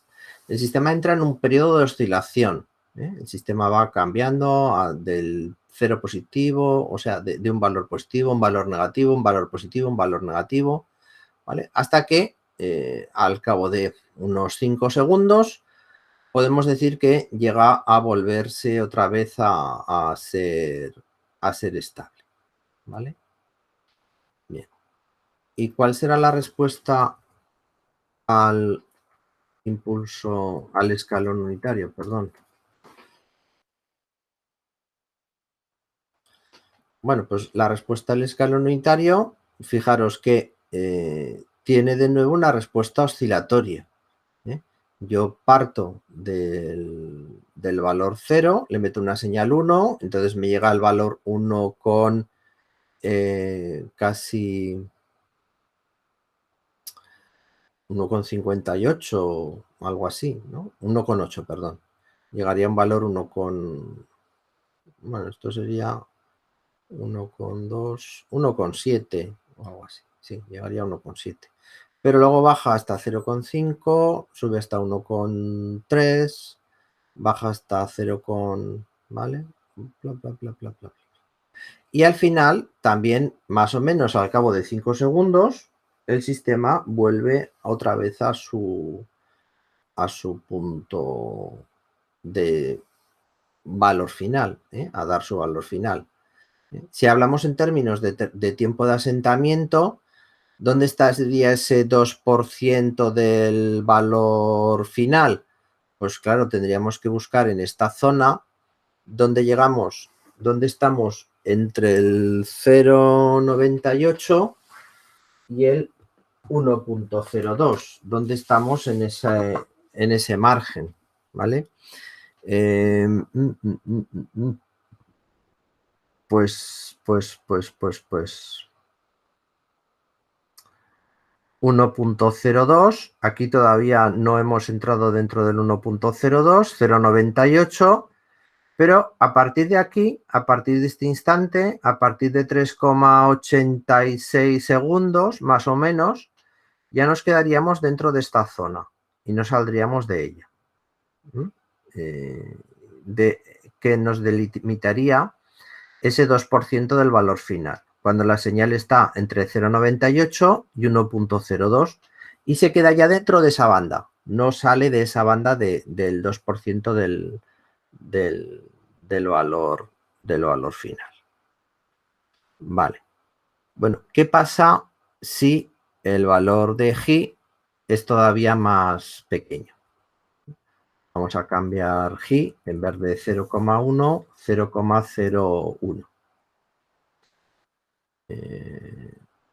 El sistema entra en un periodo de oscilación. El sistema va cambiando del cero positivo, o sea, de un valor positivo, un valor negativo, un valor positivo, un valor negativo, ¿vale? Hasta que al cabo de unos 5 segundos podemos decir que llega a volverse otra vez a ser estable, ¿vale? Bien. ¿Y cuál será la respuesta al impulso, al escalón unitario? Perdón. Bueno, pues la respuesta al escalón unitario, fijaros que tiene de nuevo una respuesta oscilatoria. Yo parto del valor 0, le meto una señal 1, entonces me llega al valor 1 con casi 1,58 o algo así, ¿no? 1,8, perdón. Llegaría a un valor 1 con... Bueno, esto sería 1,2, 1,7 o algo así. Sí, llegaría a 1,7. Pero luego baja hasta 0,5, sube hasta 1,3, baja hasta 0, ¿vale? Bla, bla, bla, bla, bla. Y al final, también más o menos al cabo de 5 segundos, el sistema vuelve otra vez a su punto de valor final, a dar su valor final. Si hablamos en términos de tiempo de asentamiento, ¿dónde estaría ese 2% del valor final? Pues claro, tendríamos que buscar en esta zona donde llegamos, donde estamos entre el 0,98 y el 1,02, donde estamos en ese margen, ¿vale? Pues 1,02, aquí todavía no hemos entrado dentro del 1,02, 0,98, pero a partir de aquí, a partir de este instante, a partir de 3,86 segundos, más o menos, ya nos quedaríamos dentro de esta zona y no saldríamos de ella. Que nos delimitaría ese 2% del valor final, cuando la señal está entre 0,98 y 1,02 y se queda ya dentro de esa banda, no sale de esa banda del 2% del valor final. Vale. Bueno, ¿qué pasa si el valor de G es todavía más pequeño? Vamos a cambiar G, en vez de 0,1, 0,01.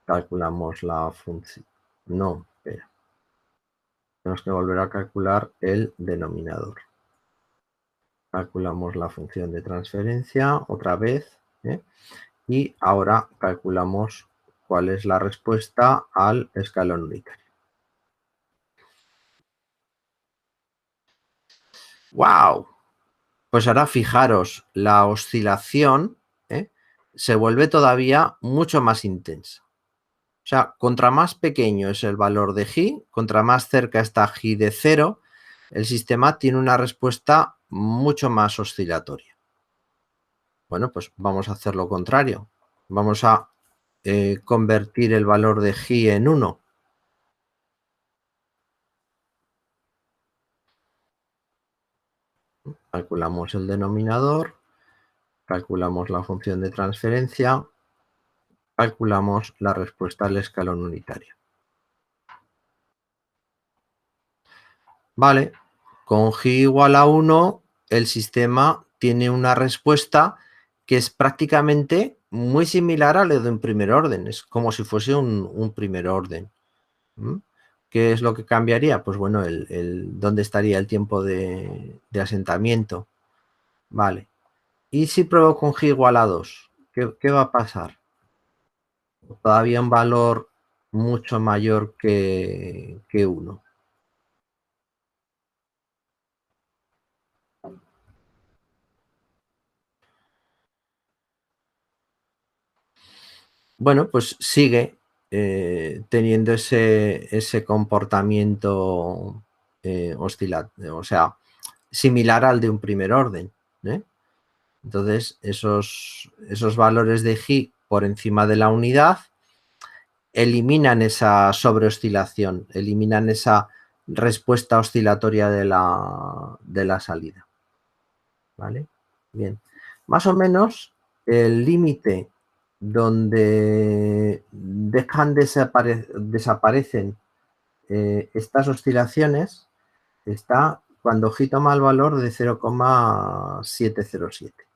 Calculamos la función. No, espera. Tenemos que volver a calcular el denominador. Calculamos la función de transferencia otra vez. Y ahora calculamos cuál es la respuesta al escalón unitario. ¡Wow! Pues ahora fijaros, la oscilación se vuelve todavía mucho más intensa. O sea, contra más pequeño es el valor de G, contra más cerca está G de 0, el sistema tiene una respuesta mucho más oscilatoria. Bueno, pues vamos a hacer lo contrario. Vamos a convertir el valor de G en 1. Calculamos el denominador, calculamos la función de transferencia, calculamos la respuesta al escalón unitario. Vale, con G igual a 1, el sistema tiene una respuesta que es prácticamente muy similar a la de un primer orden. Es como si fuese un primer orden. ¿Qué es lo que cambiaría? Pues bueno, ¿dónde estaría el tiempo de asentamiento? Vale. ¿Y si pruebo con G igual a 2? ¿Qué va a pasar? todavía un valor mucho mayor que 1. Bueno, pues sigue teniendo ese comportamiento oscilante, o sea, similar al de un primer orden. Entonces, esos valores de G por encima de la unidad eliminan esa sobreoscilación, eliminan esa respuesta oscilatoria de la salida. ¿Vale? Bien. Más o menos el límite donde desaparecen estas oscilaciones está cuando G toma el valor de 0,707.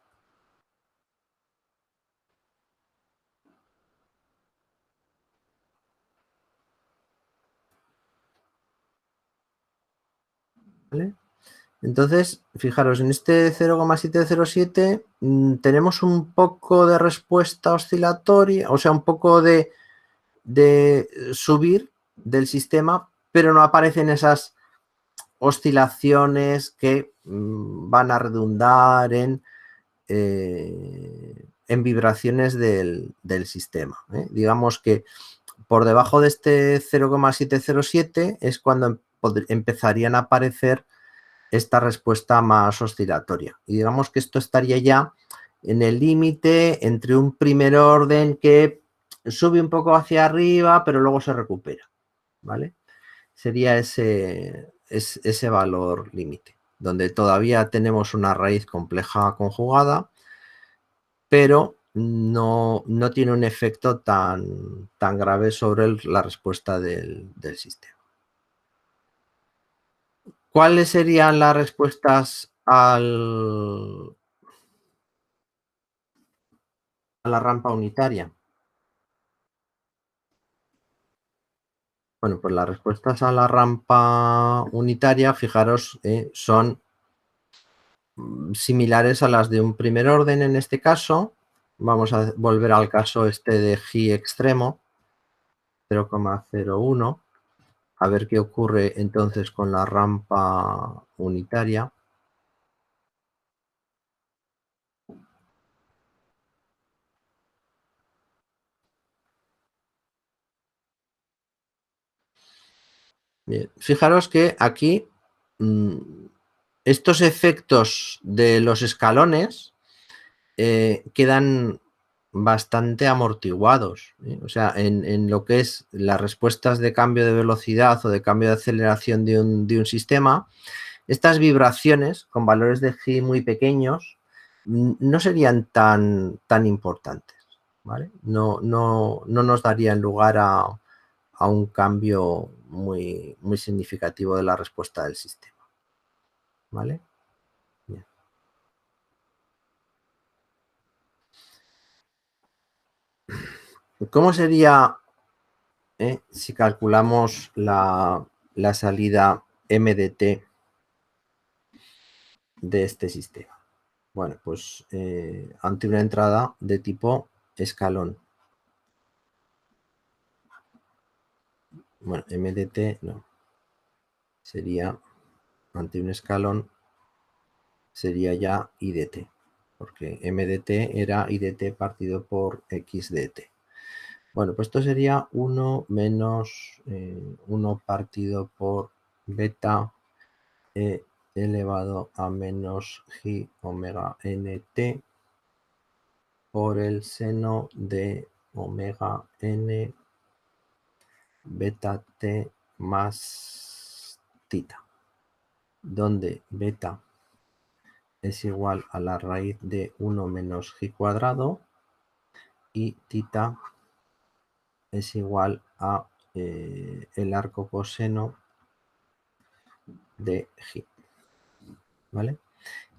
¿Vale? Entonces, fijaros, en este 0,707 tenemos un poco de respuesta oscilatoria, o sea, un poco de subir del sistema, pero no aparecen esas oscilaciones que van a redundar en vibraciones del sistema. Digamos que por debajo de este 0,707 es cuando empezarían a aparecer esta respuesta más oscilatoria. Y digamos que esto estaría ya en el límite entre un primer orden que sube un poco hacia arriba, pero luego se recupera. ¿Vale? Sería ese valor límite, donde todavía tenemos una raíz compleja conjugada, pero no tiene un efecto tan grave sobre la respuesta del sistema. ¿Cuáles serían las respuestas a la rampa unitaria? Bueno, pues las respuestas a la rampa unitaria, fijaros, son similares a las de un primer orden en este caso. Vamos a volver al caso este de G extremo, 0,01. A ver qué ocurre entonces con la rampa unitaria. Bien, fijaros que aquí estos efectos de los escalones quedan bastante amortiguados. O sea, en lo que es las respuestas de cambio de velocidad o de cambio de aceleración de un sistema, estas vibraciones con valores de G muy pequeños no serían tan importantes. ¿Vale? No nos darían lugar a un cambio muy significativo de la respuesta del sistema. ¿Vale? Bien. ¿Cómo sería si calculamos la salida m de t de este sistema? Bueno, pues ante una entrada de tipo escalón. Bueno, m de t no. Sería, ante un escalón, sería ya i de t. Porque m de t era i de t partido por x de t. Bueno, pues esto sería 1 menos 1 partido por beta e elevado a menos g omega nt por el seno de omega n beta t más tita, donde beta es igual a la raíz de 1 menos g cuadrado y tita es igual a el arco coseno de g. ¿Vale?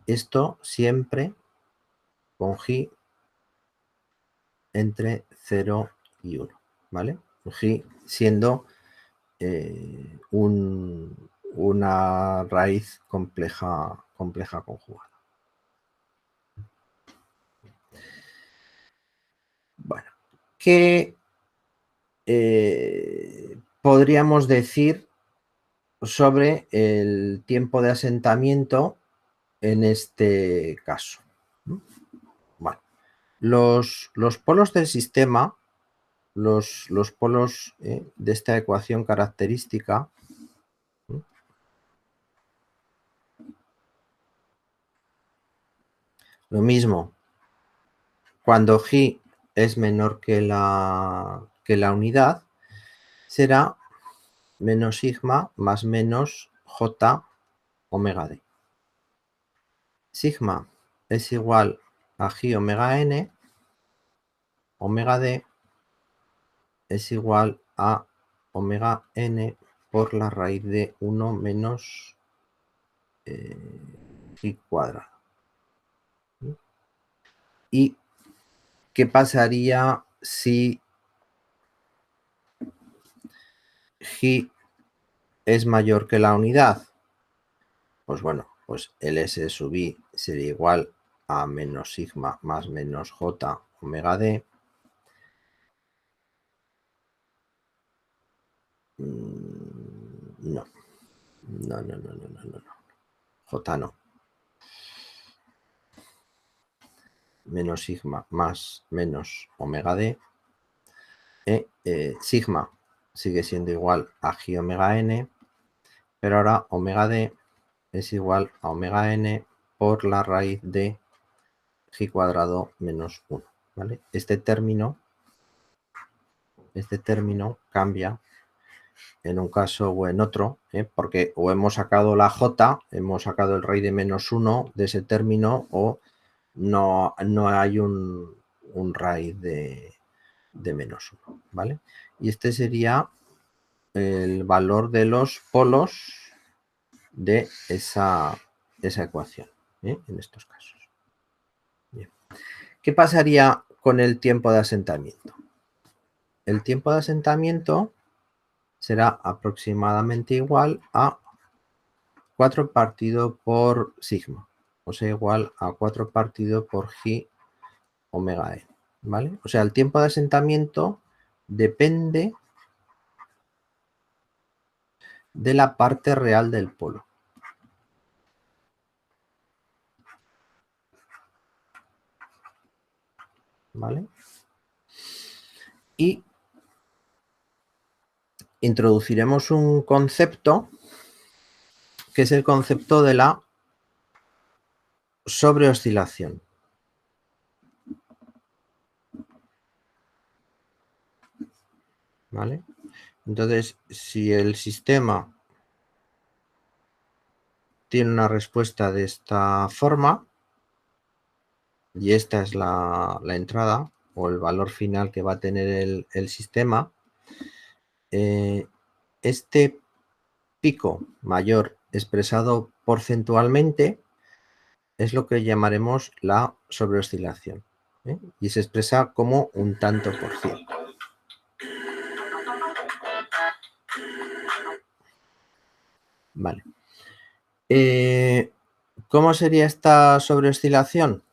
Esto siempre con G entre 0 y 1, ¿vale? G siendo una raíz compleja conjugada. Bueno, ¿qué podríamos decir sobre el tiempo de asentamiento en este caso. Bueno, los polos del sistema, los polos de esta ecuación característica, lo mismo, cuando G es menor que la unidad, será menos sigma más menos J omega D. Sigma es igual a G omega N, omega D es igual a omega N por la raíz de 1 menos G cuadrado. ¿Y qué pasaría si G es mayor que la unidad? Pues bueno, pues el S sub I sería igual a menos sigma más menos J omega D. No. J no. Menos sigma más menos omega D. Sigma sigue siendo igual a G omega N, pero ahora omega D es igual a omega N por la raíz de G cuadrado menos 1. ¿Vale? Este término cambia en un caso o en otro, porque o hemos sacado la J, hemos sacado el raíz de menos 1 de ese término, o no hay un raíz de menos 1, ¿vale? Y este sería el valor de los polos de esa ecuación, en estos casos. Bien. ¿Qué pasaría con el tiempo de asentamiento? El tiempo de asentamiento será aproximadamente igual a 4 partido por sigma, o sea, igual a 4 partido por G omega E, ¿vale? O sea, el tiempo de asentamiento depende de la parte real del polo. ¿Vale? Y introduciremos un concepto que es el concepto de la sobreoscilación. ¿Vale? Entonces, si el sistema tiene una respuesta de esta forma, y esta es la entrada o el valor final que va a tener el sistema, este pico mayor expresado porcentualmente es lo que llamaremos la sobreoscilación, y se expresa como un tanto por ciento. Vale. ¿Cómo sería esta sobreoscilación?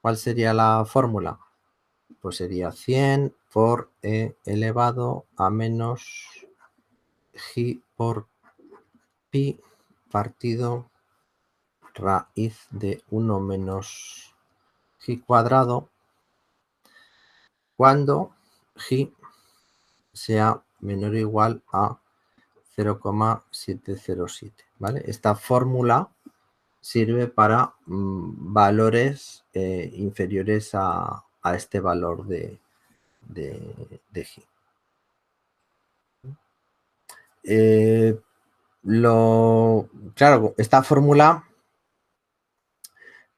¿Cuál sería la fórmula? Pues sería 100 por E elevado a menos G por pi partido raíz de 1 menos G cuadrado cuando G sea menor o igual a 0,707. ¿Vale? Esta fórmula sirve para valores inferiores a este valor de G. Claro, esta fórmula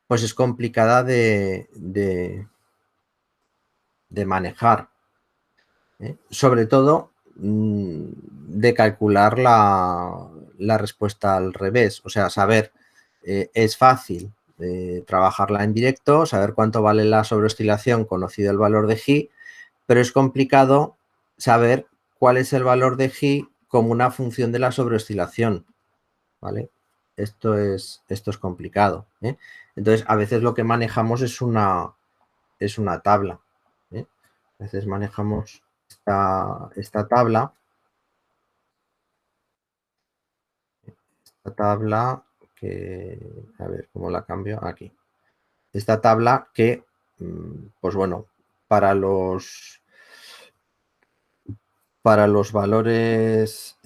pues es complicada de manejar, sobre todo de calcular la respuesta al revés, o sea, saber, es fácil trabajarla en directo, saber cuánto vale la sobreoscilación conocido el valor de G, pero es complicado saber cuál es el valor de G como una función de la sobreoscilación, ¿vale? Esto es complicado, ¿eh? Entonces, a veces lo que manejamos es una tabla, ¿eh? A veces manejamos esta tabla que, a ver, ¿cómo la cambio? Aquí. Esta tabla que, pues bueno, para los valores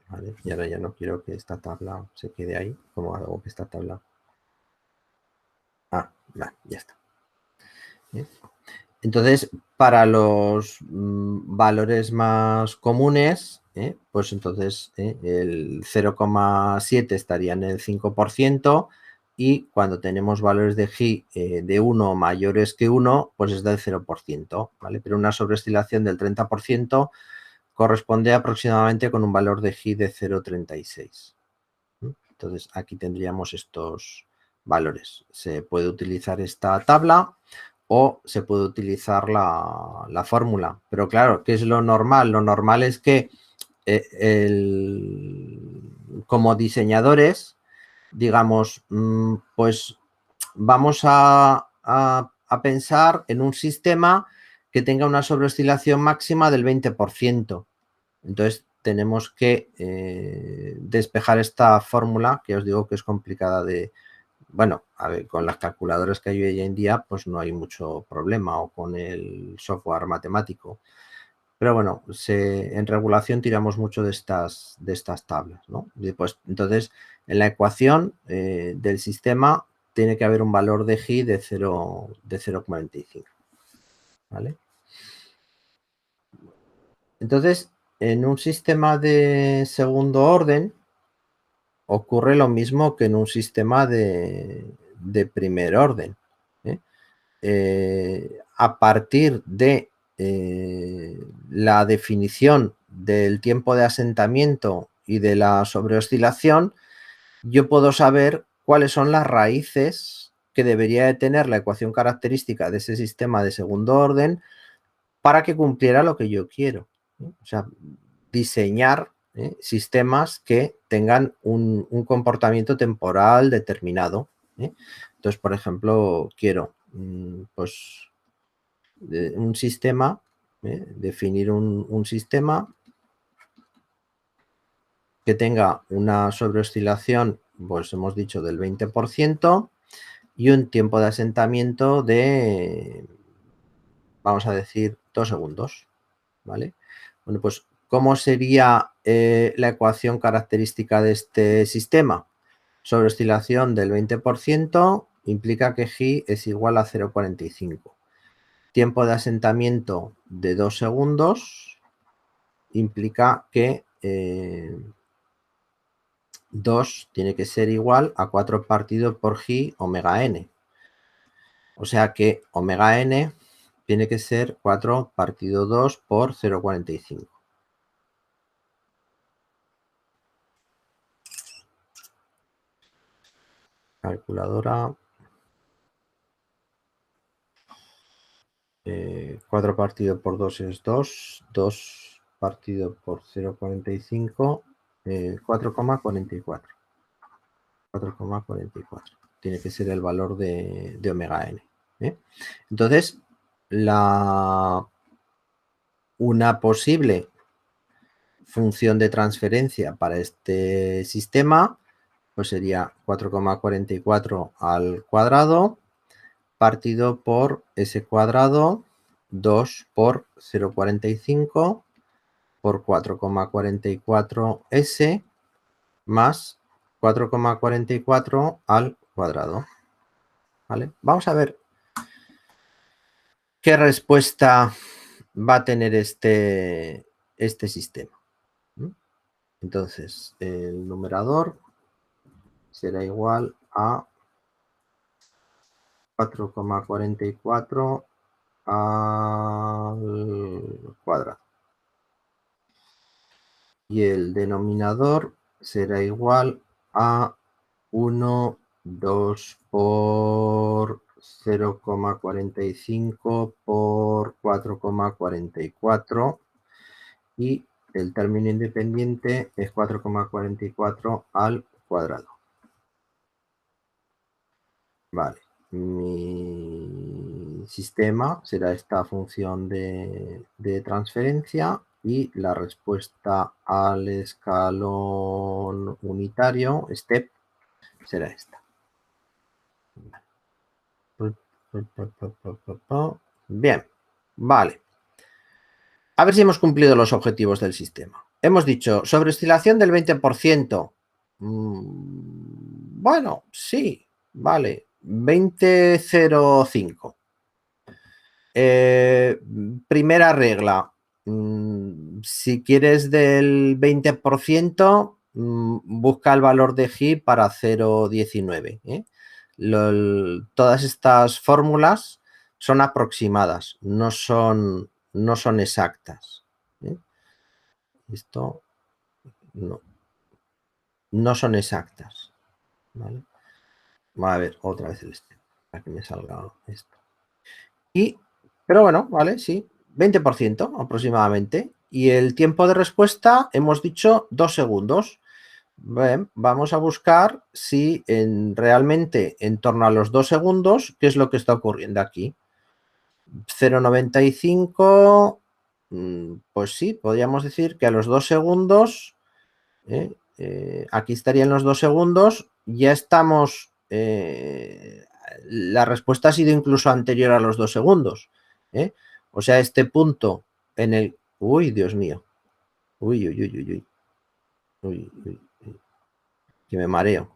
¿vale? Y ahora ya no quiero que esta tabla se quede ahí. ¿Cómo hago que esta tabla? Ah, vale, ya está. ¿Eh? Entonces, para los valores más comunes, pues entonces el 0,7 estaría en el 5% y cuando tenemos valores de G de 1 mayores que 1, pues es del 0%, ¿vale? Pero una sobreestilación del 30% corresponde aproximadamente con un valor de G de 0,36. Entonces, aquí tendríamos estos valores. Se puede utilizar esta tabla o se puede utilizar la fórmula. Pero claro, ¿qué es lo normal? Lo normal es que como diseñadores, digamos, pues vamos a pensar en un sistema que tenga una sobreoscilación máxima del 20%. Entonces, tenemos que despejar esta fórmula, que os digo que es complicada de... Bueno, a ver, con las calculadoras que hay hoy en día, pues no hay mucho problema, o con el software matemático. Pero bueno, en regulación tiramos mucho de estas tablas, ¿no? Pues, entonces, en la ecuación del sistema tiene que haber un valor de G de 0,45, ¿vale? Entonces, en un sistema de segundo orden ocurre lo mismo que en un sistema de primer orden. A partir de la definición del tiempo de asentamiento y de la sobreoscilación, yo puedo saber cuáles son las raíces que debería de tener la ecuación característica de ese sistema de segundo orden para que cumpliera lo que yo quiero. O sea, diseñar sistemas que tengan un comportamiento temporal determinado. Entonces, por ejemplo, quiero pues un sistema, definir un sistema que tenga una sobreoscilación, pues hemos dicho, del 20% y un tiempo de asentamiento de, vamos a decir, 2 segundos, ¿vale? Bueno, pues, ¿cómo sería la ecuación característica de este sistema? Sobreoscilación del 20% implica que G es igual a 0,45. Tiempo de asentamiento de 2 segundos implica que 2 tiene que ser igual a 4 partido por G omega n. O sea que omega n tiene que ser 4 partido 2 por 0,45. Calculadora. 4 partido por 2 es 2. 2 partido por 0,45, 4,44. 4,44. Tiene que ser el valor de omega n. Entonces, una posible función de transferencia para este sistema pues sería 4,44 al cuadrado partido por s cuadrado 2 por 0,45 por 4,44s más 4,44 al cuadrado. ¿Vale? Vamos a ver qué respuesta va a tener este sistema. Entonces, el numerador será igual a 4,44 al cuadrado. Y el denominador será igual a 1, 2 por 0,45 por 4,44 y el término independiente es 4,44 al cuadrado. Vale. Mi sistema será esta función de transferencia y la respuesta al escalón unitario, step, será esta. Bien, vale. A ver si hemos cumplido los objetivos del sistema. Hemos dicho, sobre oscilación del 20%. Bueno, sí, vale. 20,05. Primera regla. Si quieres del 20%, busca el valor de G para 0,19. Todas estas fórmulas son aproximadas, no son exactas. Esto no son exactas. ¿Vale? A ver, otra vez el este, para que me salga esto. Pero bueno, vale, sí, 20% aproximadamente. Y el tiempo de respuesta, hemos dicho 2 segundos. Bien, vamos a buscar si realmente en torno a los 2 segundos, ¿qué es lo que está ocurriendo aquí? 0,95, pues sí, podríamos decir que a los 2 segundos, aquí estarían los 2 segundos, ya estamos, la respuesta ha sido incluso anterior a los 2 segundos. O sea, este punto en el... Uy, Dios mío. Uy, uy, uy, uy, uy. Uy, uy, uy. Que me mareo.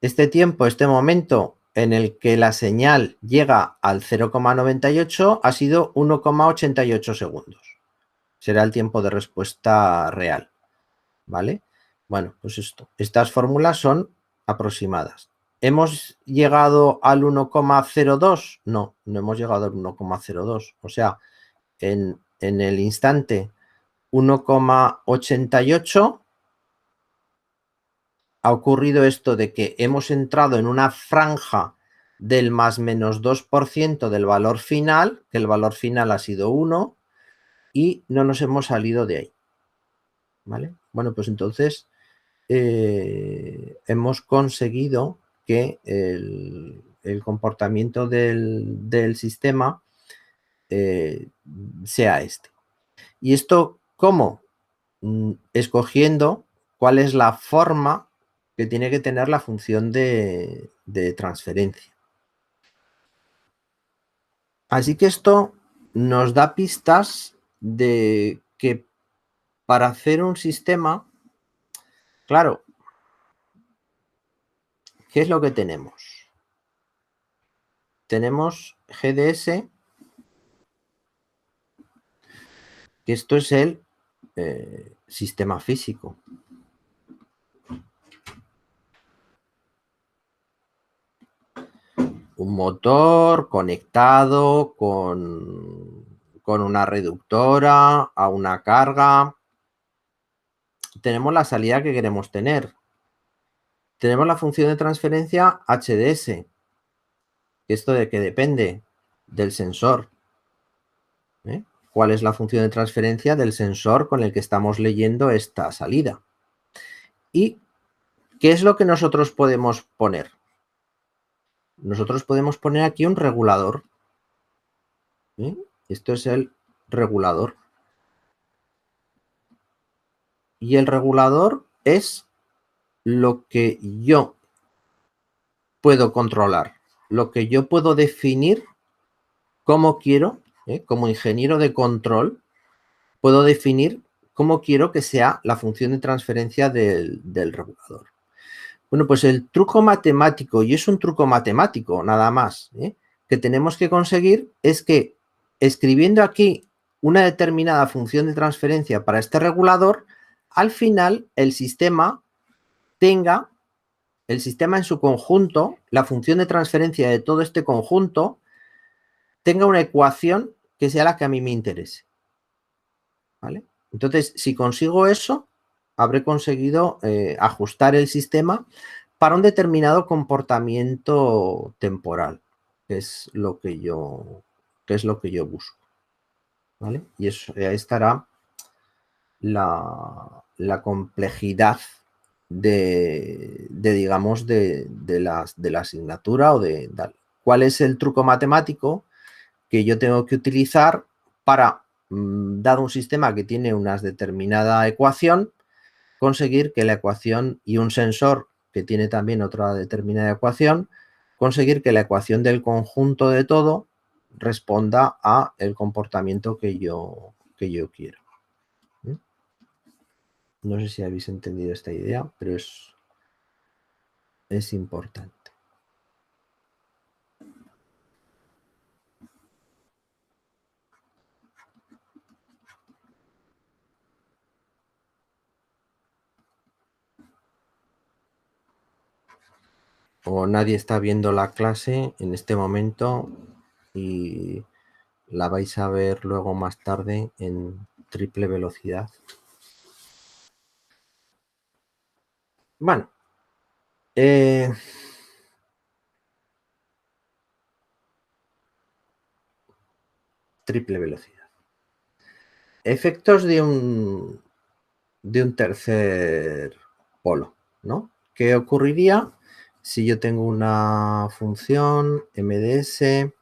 Este tiempo, este momento en el que la señal llega al 0,98 ha sido 1,88 segundos. Será el tiempo de respuesta real. ¿Vale? Bueno, pues esto. Estas fórmulas son aproximadas. ¿Hemos llegado al 1,02? No, no hemos llegado al 1,02. O sea, en el instante 1,88 ha ocurrido esto de que hemos entrado en una franja del más menos 2% del valor final, que el valor final ha sido 1, y no nos hemos salido de ahí. ¿Vale? Bueno, pues entonces hemos conseguido que el comportamiento del sistema sea este. ¿Y esto cómo? Escogiendo cuál es la forma que tiene que tener la función de transferencia. Así que esto nos da pistas de que para hacer un sistema, claro, ¿qué es lo que tenemos? Tenemos GDS, que esto es el sistema físico. Un motor conectado con una reductora a una carga. Tenemos la salida que queremos tener. Tenemos la función de transferencia HDS. ¿Esto de qué depende? Del sensor. ¿Cuál es la función de transferencia del sensor con el que estamos leyendo esta salida? ¿Y qué es lo que nosotros podemos poner? Nosotros podemos poner aquí un regulador. Esto es el regulador. Y el regulador es lo que yo puedo controlar, lo que yo puedo definir cómo quiero, como ingeniero de control, puedo definir cómo quiero que sea la función de transferencia del regulador. Bueno, pues el truco matemático, y es un truco matemático nada más, que tenemos que conseguir es que escribiendo aquí una determinada función de transferencia para este regulador, al final el sistema tenga, el sistema en su conjunto, la función de transferencia de todo este conjunto, tenga una ecuación que sea la que a mí me interese. ¿Vale? Entonces, si consigo eso, habré conseguido ajustar el sistema para un determinado comportamiento temporal, que es lo que yo busco. ¿Vale? Y eso, ahí estará la complejidad digamos, de la asignatura o de tal. ¿Cuál es el truco matemático que yo tengo que utilizar para, dado un sistema que tiene una determinada ecuación, conseguir que la ecuación y un sensor que tiene también otra determinada ecuación, conseguir que la ecuación del conjunto de todo responda a el comportamiento que yo quiero? No sé si habéis entendido esta idea, pero es importante. O nadie está viendo la clase en este momento y la vais a ver luego más tarde en triple velocidad. Bueno, triple velocidad. Efectos de un tercer polo, ¿no? ¿Qué ocurriría si yo tengo una función MDS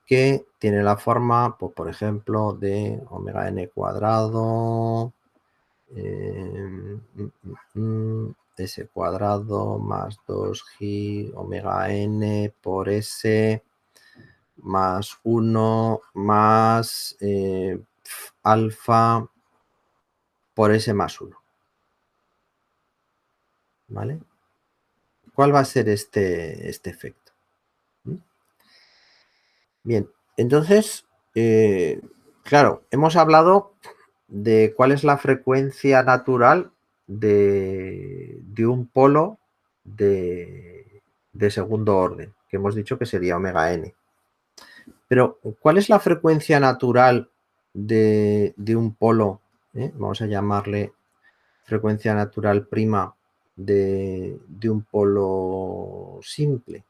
que tiene la forma, pues, por ejemplo, de omega n cuadrado s cuadrado más 2g omega n por s más 1 más alfa por s más 1? ¿Vale? ¿Cuál va a ser este efecto? Bien, entonces, claro, hemos hablado de cuál es la frecuencia natural de un polo de segundo orden, que hemos dicho que sería omega n. Pero, ¿cuál es la frecuencia natural de un polo? Vamos a llamarle frecuencia natural prima de un polo simple.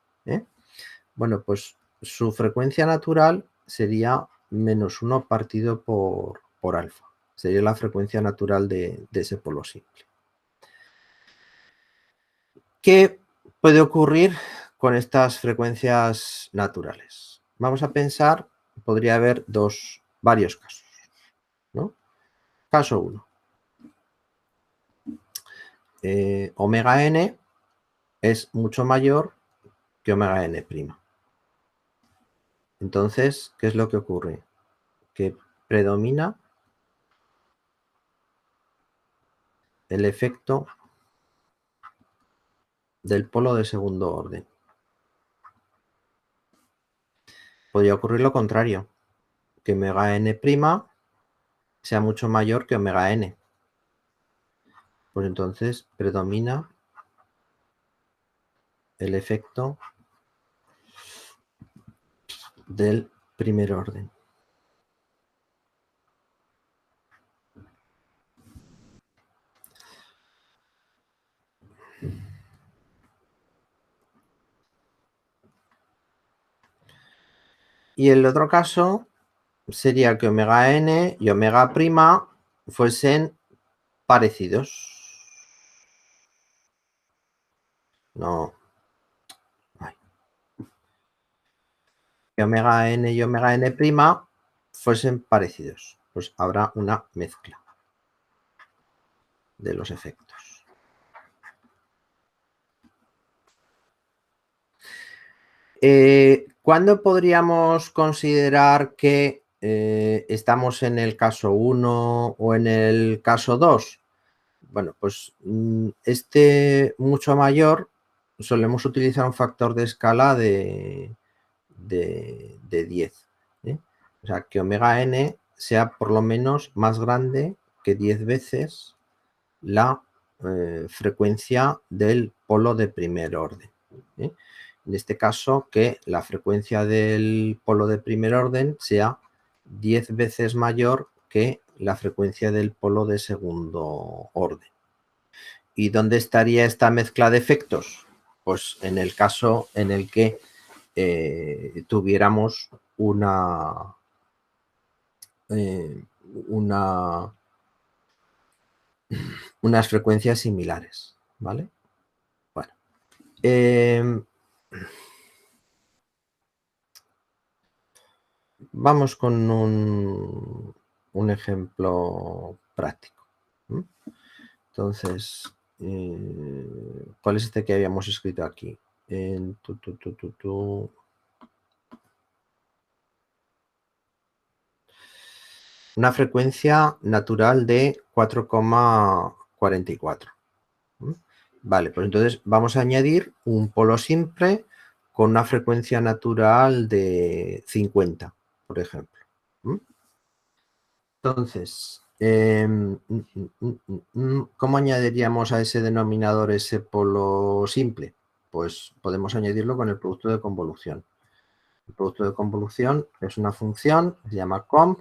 Bueno, pues su frecuencia natural sería -1 partido por alfa. Sería la frecuencia natural de ese polo simple. ¿Qué puede ocurrir con estas frecuencias naturales? Vamos a pensar, podría haber varios casos, ¿no? Caso 1. Omega n es mucho mayor que omega n'. Entonces, ¿qué es lo que ocurre? Que predomina el efecto del polo de segundo orden. Podría ocurrir lo contrario, que omega n' sea mucho mayor que omega n. Pues entonces predomina el efecto del primer orden. Y el otro caso sería que omega n y omega' fuesen parecidos. No. Que omega n y omega n' fuesen parecidos. Pues habrá una mezcla de los efectos. ¿Cuándo podríamos considerar que estamos en el caso 1 o en el caso 2? Bueno, pues este mucho mayor solemos utilizar un factor de escala de 10. O sea, que omega n sea por lo menos más grande que 10 veces la frecuencia del polo de primer orden. En este caso, que la frecuencia del polo de primer orden sea 10 veces mayor que la frecuencia del polo de segundo orden. ¿Y dónde estaría esta mezcla de efectos? Pues en el caso en el que tuviéramos unas frecuencias similares. ¿vale? Bueno. Vamos con un ejemplo práctico. Entonces, ¿cuál es este que habíamos escrito aquí? Una frecuencia natural de 4,44. Vale, pues entonces vamos a añadir un polo simple con una frecuencia natural de 50, por ejemplo. Entonces, ¿cómo añadiríamos a ese denominador ese polo simple? Pues podemos añadirlo con el producto de convolución. El producto de convolución es una función, se llama conv.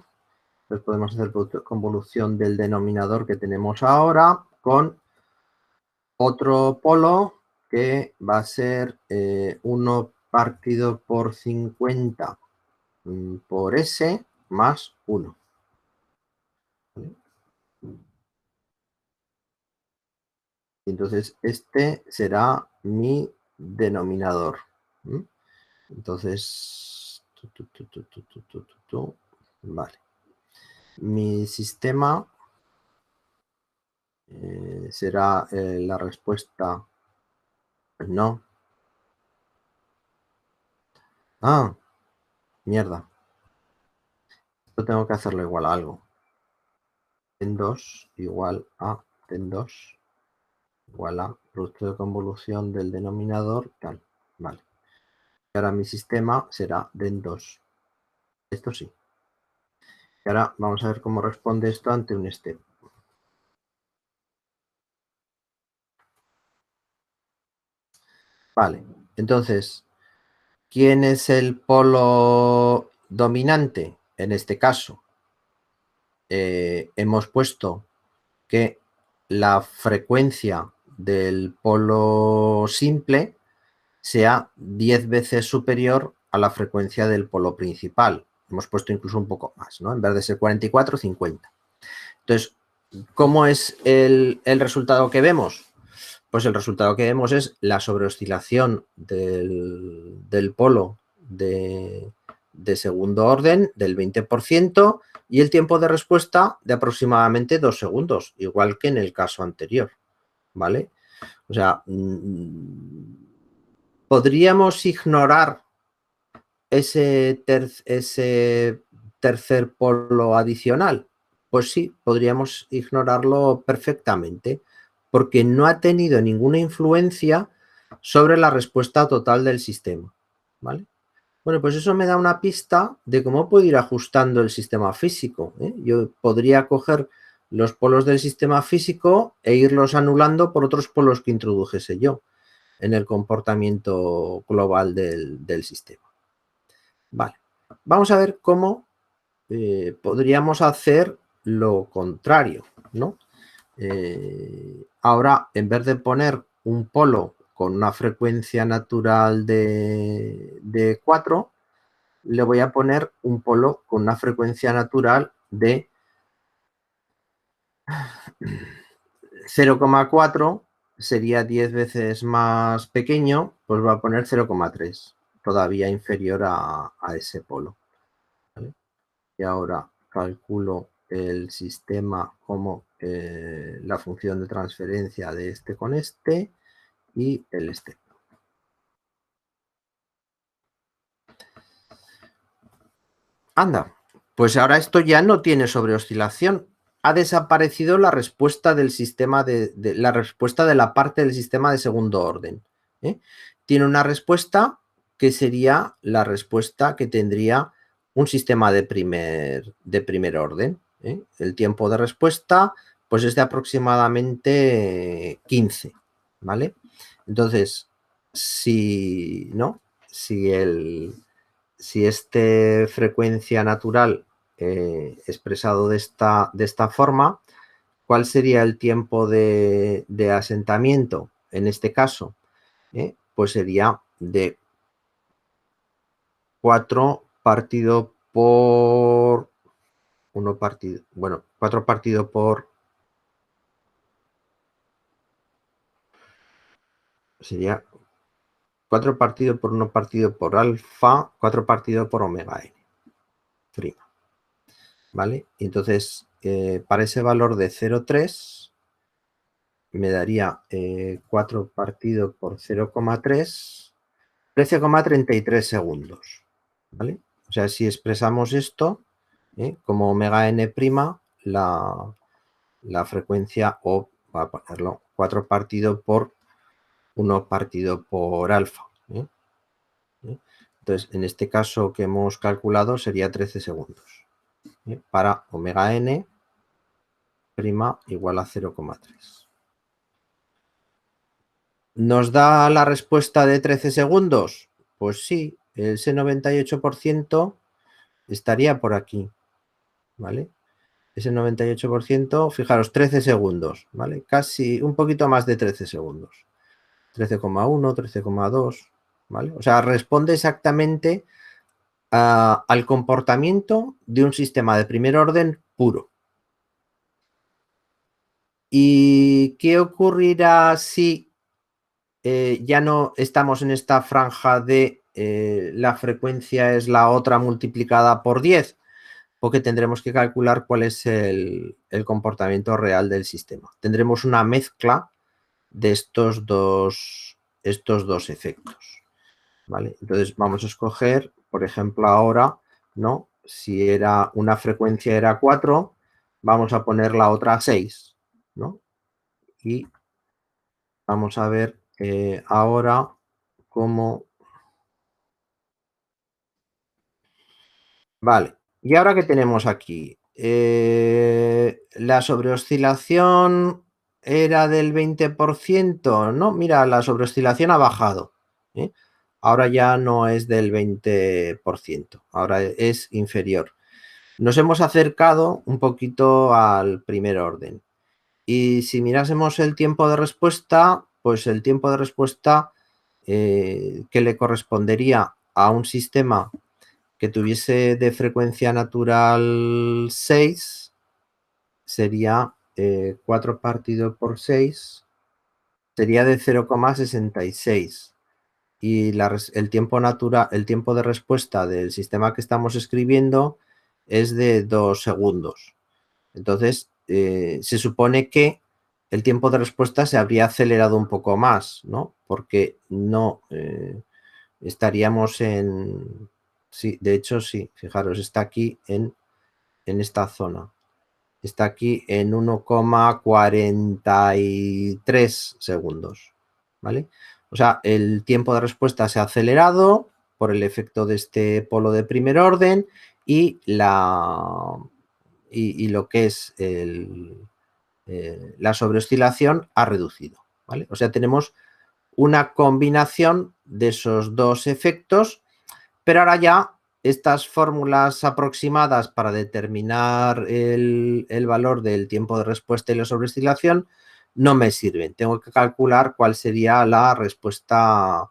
Entonces podemos hacer el producto de convolución del denominador que tenemos ahora con otro polo que va a ser 1 partido por 50 por S más 1. Entonces, este será mi denominador. Entonces, vale. Mi sistema será la respuesta. No. Ah, mierda. Esto tengo que hacerlo igual a algo. En 2 igual a en 2 igual a producto de convolución del denominador, tal. Vale. Y ahora mi sistema será den 2. Esto sí. Y ahora vamos a ver cómo responde esto ante un step. Vale. Entonces, ¿quién es el polo dominante? En este caso, hemos puesto que la frecuencia del polo simple sea 10 veces superior a la frecuencia del polo principal. Hemos puesto incluso un poco más, ¿no? En vez de ser 44, 50. Entonces, ¿cómo es el resultado que vemos? Pues el resultado que vemos es la sobreoscilación del polo de segundo orden del 20% y el tiempo de respuesta de aproximadamente 2 segundos, igual que en el caso anterior, ¿vale? O sea, podríamos ignorar ese tercer polo adicional. Pues sí, podríamos ignorarlo perfectamente, porque no ha tenido ninguna influencia sobre la respuesta total del sistema, ¿vale? Bueno, pues eso me da una pista de cómo puedo ir ajustando el sistema físico, ¿eh? Yo podría coger los polos del sistema físico e irlos anulando por otros polos que introdujese yo en el comportamiento global del sistema. Vale, vamos a ver cómo podríamos hacer lo contrario, ¿no? Ahora, en vez de poner un polo con una frecuencia natural de 4, le voy a poner un polo con una frecuencia natural de 0,4, sería 10 veces más pequeño, pues va a poner 0,3, todavía inferior a ese polo, ¿vale? Y ahora calculo el sistema como la función de transferencia de este con este y el este. Anda, pues ahora esto ya no tiene sobreoscilación. Ha desaparecido la respuesta del sistema la respuesta de la parte del sistema de segundo orden, ¿eh? Tiene una respuesta que sería la respuesta que tendría un sistema de primer orden, ¿eh? El tiempo de respuesta pues es de aproximadamente 15, ¿vale? Entonces, si este frecuencia natural expresado de esta forma, ¿cuál sería el tiempo de asentamiento en este caso? Pues sería de 4 partido por 1 partido, bueno, 4 partido por sería 4 partido por 1 partido por alfa, 4 partido por omega n prima. ¿Vale? Y entonces, para ese valor de 0,3 me daría 4 partido por 0,3, 13,33 segundos. ¿Vale? O sea, si expresamos esto, como omega n prima, la frecuencia, o va a ponerlo 4 partido por 1 partido por alfa. Entonces, en este caso que hemos calculado sería 13 segundos. Para omega n prima igual a 0,3. ¿Nos da la respuesta de 13 segundos? Pues sí, ese 98% estaría por aquí, ¿vale? Ese 98%, fijaros, 13 segundos, ¿vale? Casi un poquito más de 13 segundos. 13,1, 13,2, ¿vale? O sea, responde exactamente al comportamiento de un sistema de primer orden puro. ¿Y qué ocurrirá si ya no estamos en esta franja de la frecuencia es la otra multiplicada por 10? Porque tendremos que calcular cuál es el comportamiento real del sistema. Tendremos una mezcla de estos dos efectos. ¿Vale? Entonces vamos a escoger, por ejemplo, ahora, ¿no? Si era una frecuencia era 4, vamos a poner la otra 6, ¿no? Y vamos a ver ahora cómo... Vale, ¿y ahora qué tenemos aquí? La sobreoscilación era del 20%, ¿no? Mira, la sobreoscilación ha bajado. Ahora ya no es del 20%, ahora es inferior. Nos hemos acercado un poquito al primer orden. Y si mirásemos el tiempo de respuesta, pues el tiempo de respuesta que le correspondería a un sistema que tuviese de frecuencia natural 6, sería 4 partido por 6, sería de 0,66. Y el tiempo de respuesta del sistema que estamos escribiendo es de 2 segundos. Entonces, se supone que el tiempo de respuesta se habría acelerado un poco más, ¿no? Porque no estaríamos en... Sí, de hecho, sí, fijaros, está aquí en esta zona. Está aquí en 1,43 segundos, ¿vale? O sea, el tiempo de respuesta se ha acelerado por el efecto de este polo de primer orden y lo que es la sobreoscilación ha reducido, ¿vale? O sea, tenemos una combinación de esos dos efectos, pero ahora ya estas fórmulas aproximadas para determinar el valor del tiempo de respuesta y la sobreoscilación no me sirven. Tengo que calcular cuál sería la respuesta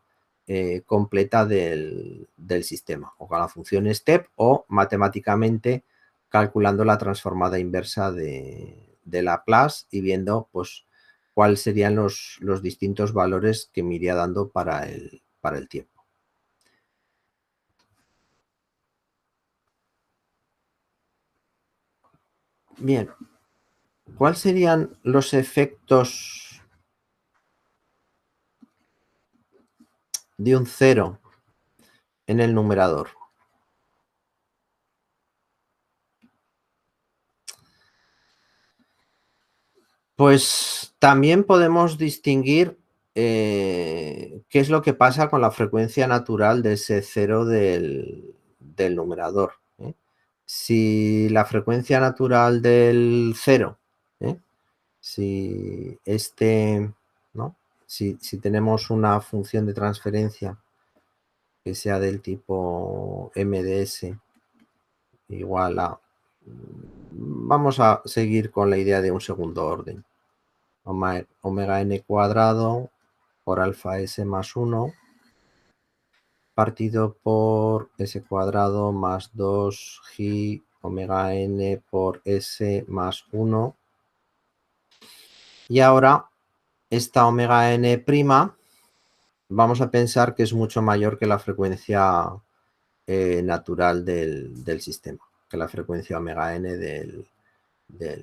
completa del sistema, o con la función step, o matemáticamente calculando la transformada inversa de Laplace y viendo pues cuáles serían los distintos valores que me iría dando para el tiempo. Bien, ¿cuáles serían los efectos de un 0 en el numerador? Pues también podemos distinguir qué es lo que pasa con la frecuencia natural de ese 0 del numerador. Si la frecuencia natural del 0, si ¿no? Si tenemos una función de transferencia que sea del tipo MDS igual a... Vamos a seguir con la idea de un segundo orden. Omega n cuadrado por alfa s más 1 partido por s cuadrado más 2 g omega n por s más 1. Y ahora esta omega n prima vamos a pensar que es mucho mayor que la frecuencia natural del sistema, que la frecuencia omega n del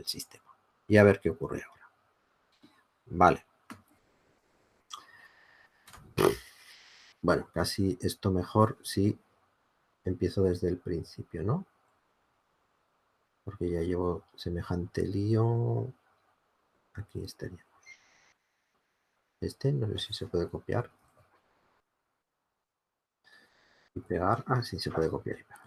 sistema. Y a ver qué ocurre ahora. Vale. Bueno, casi esto mejor si empiezo desde el principio, ¿no? Porque ya llevo semejante lío. Aquí estaríamos. No sé si se puede copiar y pegar. Ah, sí, se puede copiar y pegar.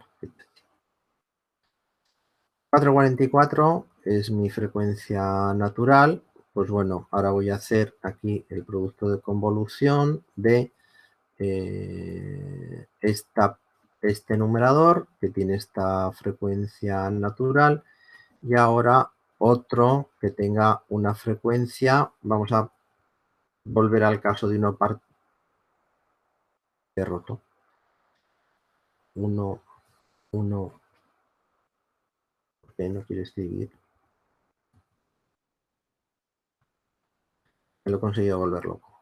444 es mi frecuencia natural. Pues bueno, ahora voy a hacer aquí el producto de convolución de este numerador que tiene esta frecuencia natural y ahora otro que tenga una frecuencia. Vamos a volver al caso de una parte roto. 1, 1, porque no quiere escribir. Me lo he conseguido volver loco.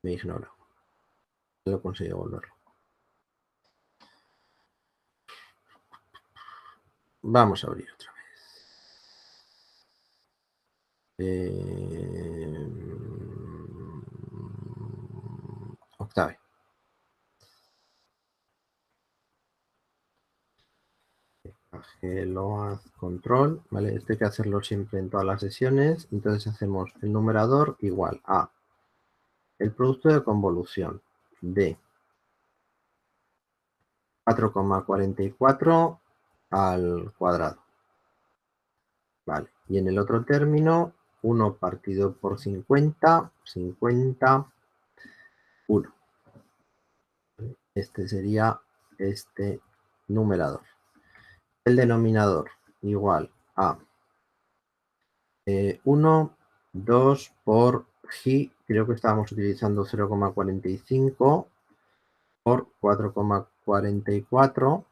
Me ignora. Me lo he conseguido volver loco. Vamos a abrir otra vez. Octave. Load control, ¿vale? Esto hay que hacerlo siempre en todas las sesiones. Entonces hacemos el numerador igual a el producto de convolución de 4,44 al cuadrado. Vale. Y en el otro término, 1 partido por 50, 50, 1. Este sería este numerador. El denominador igual a 1, 2 por G, creo que estábamos utilizando 0,45 por 4,44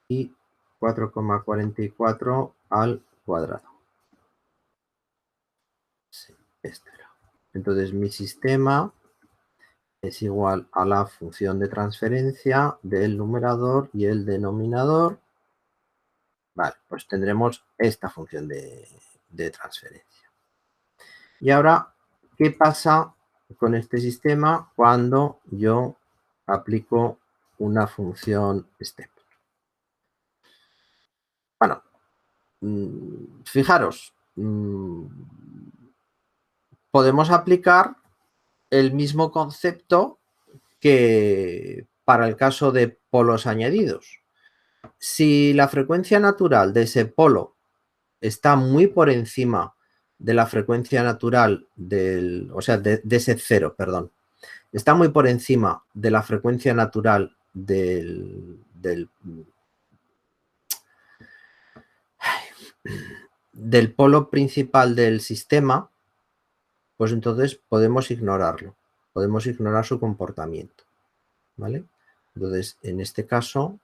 y 4,44 al cuadrado. Sí, este era. Entonces mi sistema es igual a la función de transferencia del numerador y el denominador. Vale, pues tendremos esta función de transferencia. Y ahora, ¿qué pasa con este sistema cuando yo aplico una función step? Bueno, fijaros, podemos aplicar el mismo concepto que para el caso de polos añadidos. Si la frecuencia natural de ese polo está muy por encima de la frecuencia natural o sea, de ese cero, perdón, está muy por encima de la frecuencia natural del polo principal del sistema, pues entonces podemos ignorarlo, podemos ignorar su comportamiento, ¿vale? Entonces, en este caso,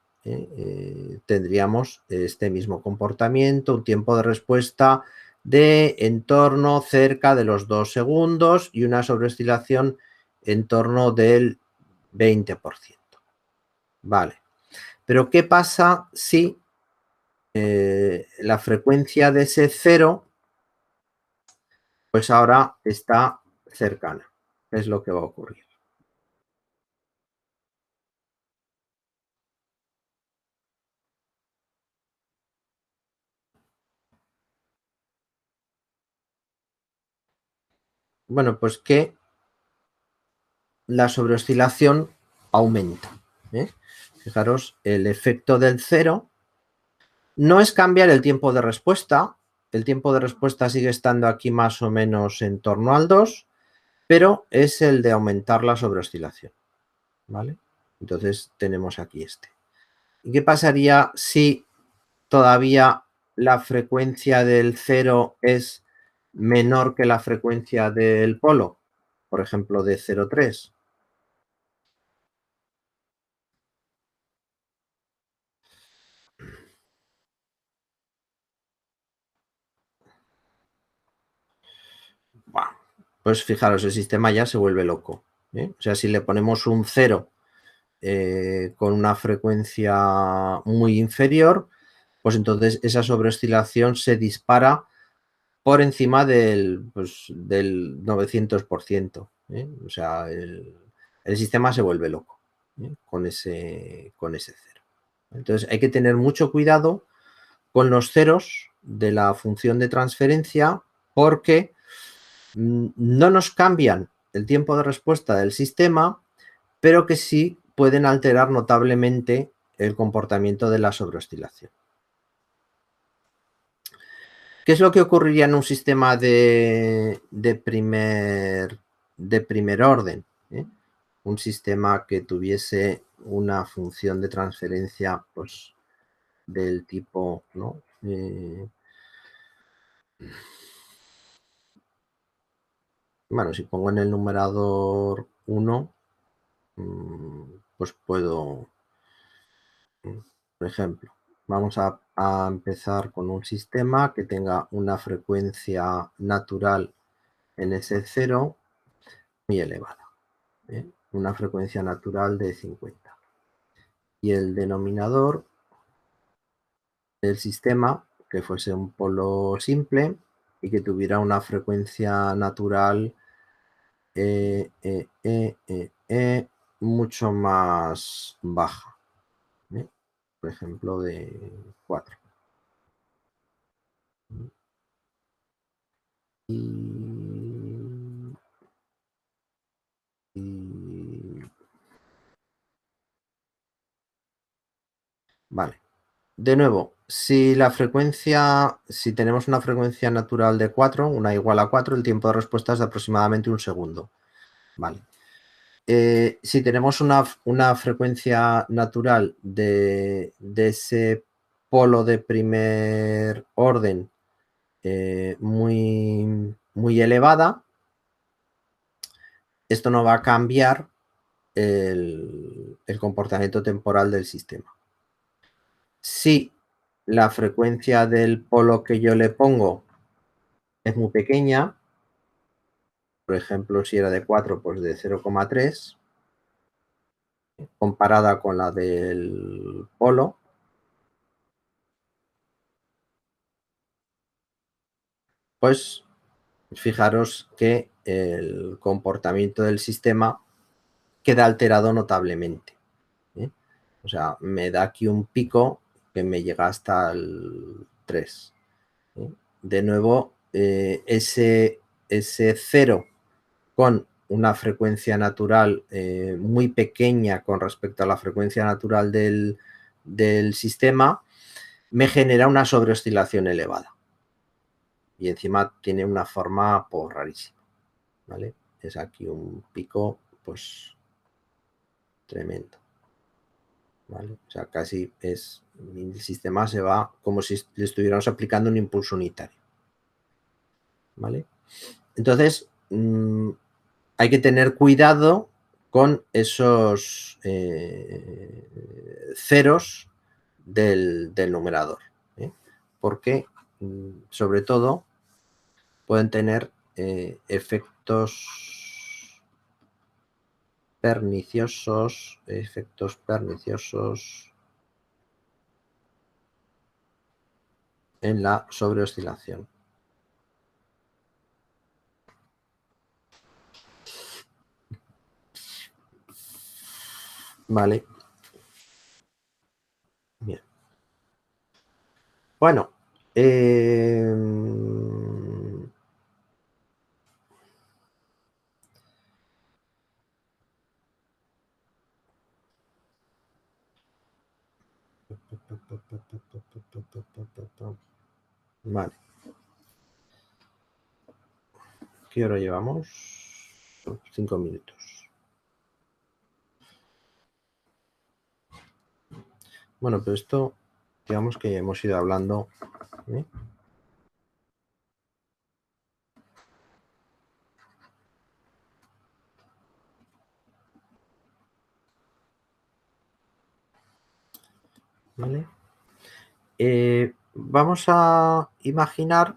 tendríamos este mismo comportamiento, un tiempo de respuesta de en torno cerca de los 2 segundos y una sobreoscilación en torno del 20%. Vale. Pero ¿qué pasa si la frecuencia de ese cero, pues ahora está cercana? ¿Qué es lo que va a ocurrir? Bueno, pues que la sobreoscilación aumenta. Fijaros, el efecto del cero no es cambiar el tiempo de respuesta. El tiempo de respuesta sigue estando aquí más o menos en torno al 2, pero es el de aumentar la sobreoscilación, ¿vale? Entonces tenemos aquí este. ¿Y qué pasaría si todavía la frecuencia del cero es menor que la frecuencia del polo? Por ejemplo, de 0,3. pues fijaros, el sistema ya se vuelve loco, ¿eh? O sea, si le ponemos un 0 con una frecuencia muy inferior, pues entonces esa sobreoscilación se dispara por encima del 900%, ¿eh? O sea, el sistema se vuelve loco, ¿eh? Con ese 0. Entonces hay que tener mucho cuidado con los ceros de la función de transferencia porque no nos cambian el tiempo de respuesta del sistema, pero que sí pueden alterar notablemente el comportamiento de la sobreoscilación. ¿Qué es lo que ocurriría en un sistema de primer orden? Un sistema que tuviese una función de transferencia pues, del tipo, ¿no? Bueno, si pongo en el numerador 1, pues puedo, por ejemplo, vamos a empezar con un sistema que tenga una frecuencia natural en ese 0 muy elevada, ¿eh? Una frecuencia natural de 50. Y el denominador del sistema que fuese un polo simple y que tuviera una frecuencia natural mucho más baja, ¿eh? Por ejemplo, de 4. Vale. De nuevo, si tenemos una frecuencia natural de 4, una igual a 4, el tiempo de respuesta es de aproximadamente 1 segundo. Vale. Si tenemos una frecuencia natural de ese polo de primer orden muy, muy elevada, esto no va a cambiar el comportamiento temporal del sistema. Si la frecuencia del polo que yo le pongo es muy pequeña, por ejemplo, si era de 4, pues de 0,3, comparada con la del polo, pues fijaros que el comportamiento del sistema queda alterado notablemente, ¿eh? O sea, me da aquí un pico que me llega hasta el 3, ¿eh? De nuevo, ese 0 con una frecuencia natural muy pequeña con respecto a la frecuencia natural del sistema, me genera una sobreoscilación elevada. Y encima tiene una forma pues, rarísima, ¿vale? Es aquí un pico, pues, tremendo, ¿vale? O sea, casi el sistema se va como si le estuviéramos aplicando un impulso unitario, ¿vale? Entonces, hay que tener cuidado con esos ceros del numerador, ¿eh? Porque, sobre todo, pueden tener efectos perniciosos en la sobreoscilación. Vale. Bien. Bueno. Vale. ¿Qué hora llevamos? 5 minutos. Bueno, pero esto, digamos que hemos ido hablando, ¿eh? ¿Vale? Vamos a imaginar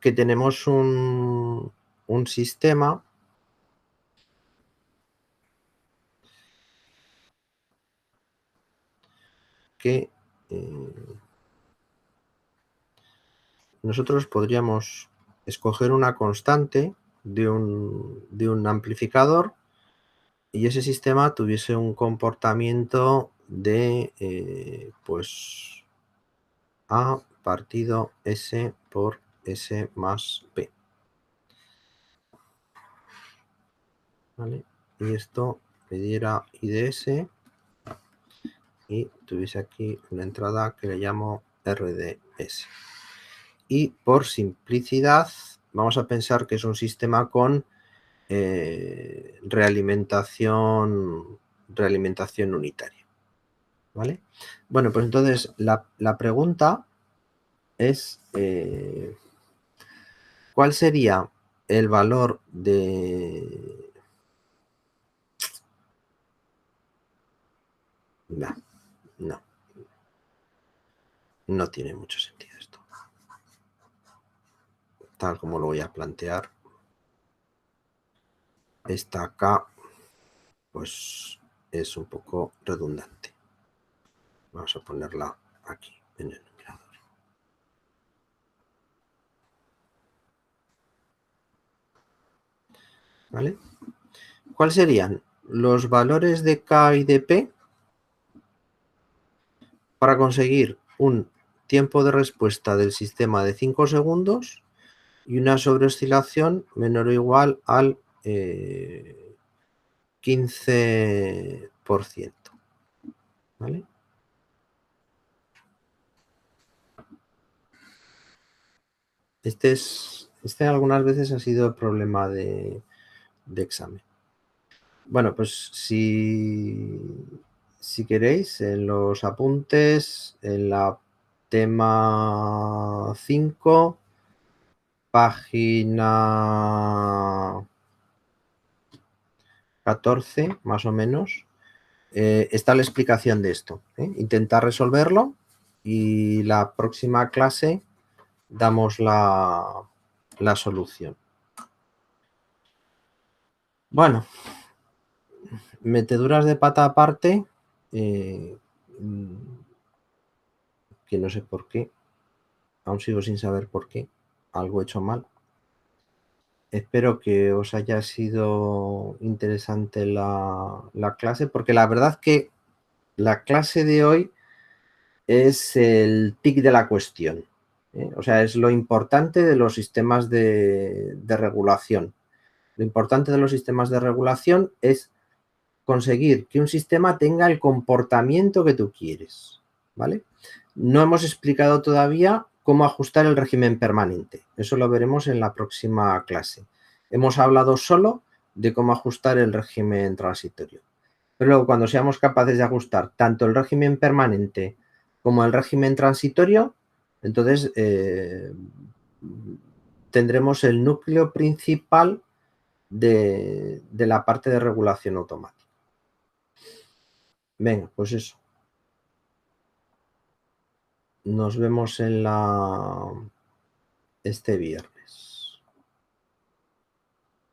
que tenemos un sistema que nosotros podríamos escoger una constante de un amplificador y ese sistema tuviese un comportamiento de pues A partido S por S más P. ¿Vale? Y esto me diera I de S y tuviese aquí una entrada que le llamo R de S. Y por simplicidad vamos a pensar que es un sistema con realimentación unitaria. ¿Vale? Bueno, pues entonces la pregunta es ¿cuál sería el valor de... No tiene mucho sentido esto. Tal como lo voy a plantear. Esta acá, pues es un poco redundante. Vamos a ponerla aquí en el numerador. ¿Vale? ¿Cuáles serían los valores de K y de P para conseguir un tiempo de respuesta del sistema de 5 segundos y una sobreoscilación menor o igual al 15%? ¿Vale? Este algunas veces ha sido el problema de examen. Bueno, pues si queréis, en los apuntes, en la tema 5, página 14, más o menos, está la explicación de esto. Intentar resolverlo y la próxima clase damos la solución. Bueno, meteduras de pata aparte, que no sé por qué, aún sigo sin saber por qué, algo he hecho mal. Espero que os haya sido interesante la clase, porque la verdad que la clase de hoy es el tic de la cuestión. O sea, es lo importante de los sistemas de regulación. Lo importante de los sistemas de regulación es conseguir que un sistema tenga el comportamiento que tú quieres, ¿vale? No hemos explicado todavía cómo ajustar el régimen permanente. Eso lo veremos en la próxima clase. Hemos hablado solo de cómo ajustar el régimen transitorio. Pero luego, cuando seamos capaces de ajustar tanto el régimen permanente como el régimen transitorio, entonces tendremos el núcleo principal de la parte de regulación automática. Venga, pues eso. Nos vemos en este viernes.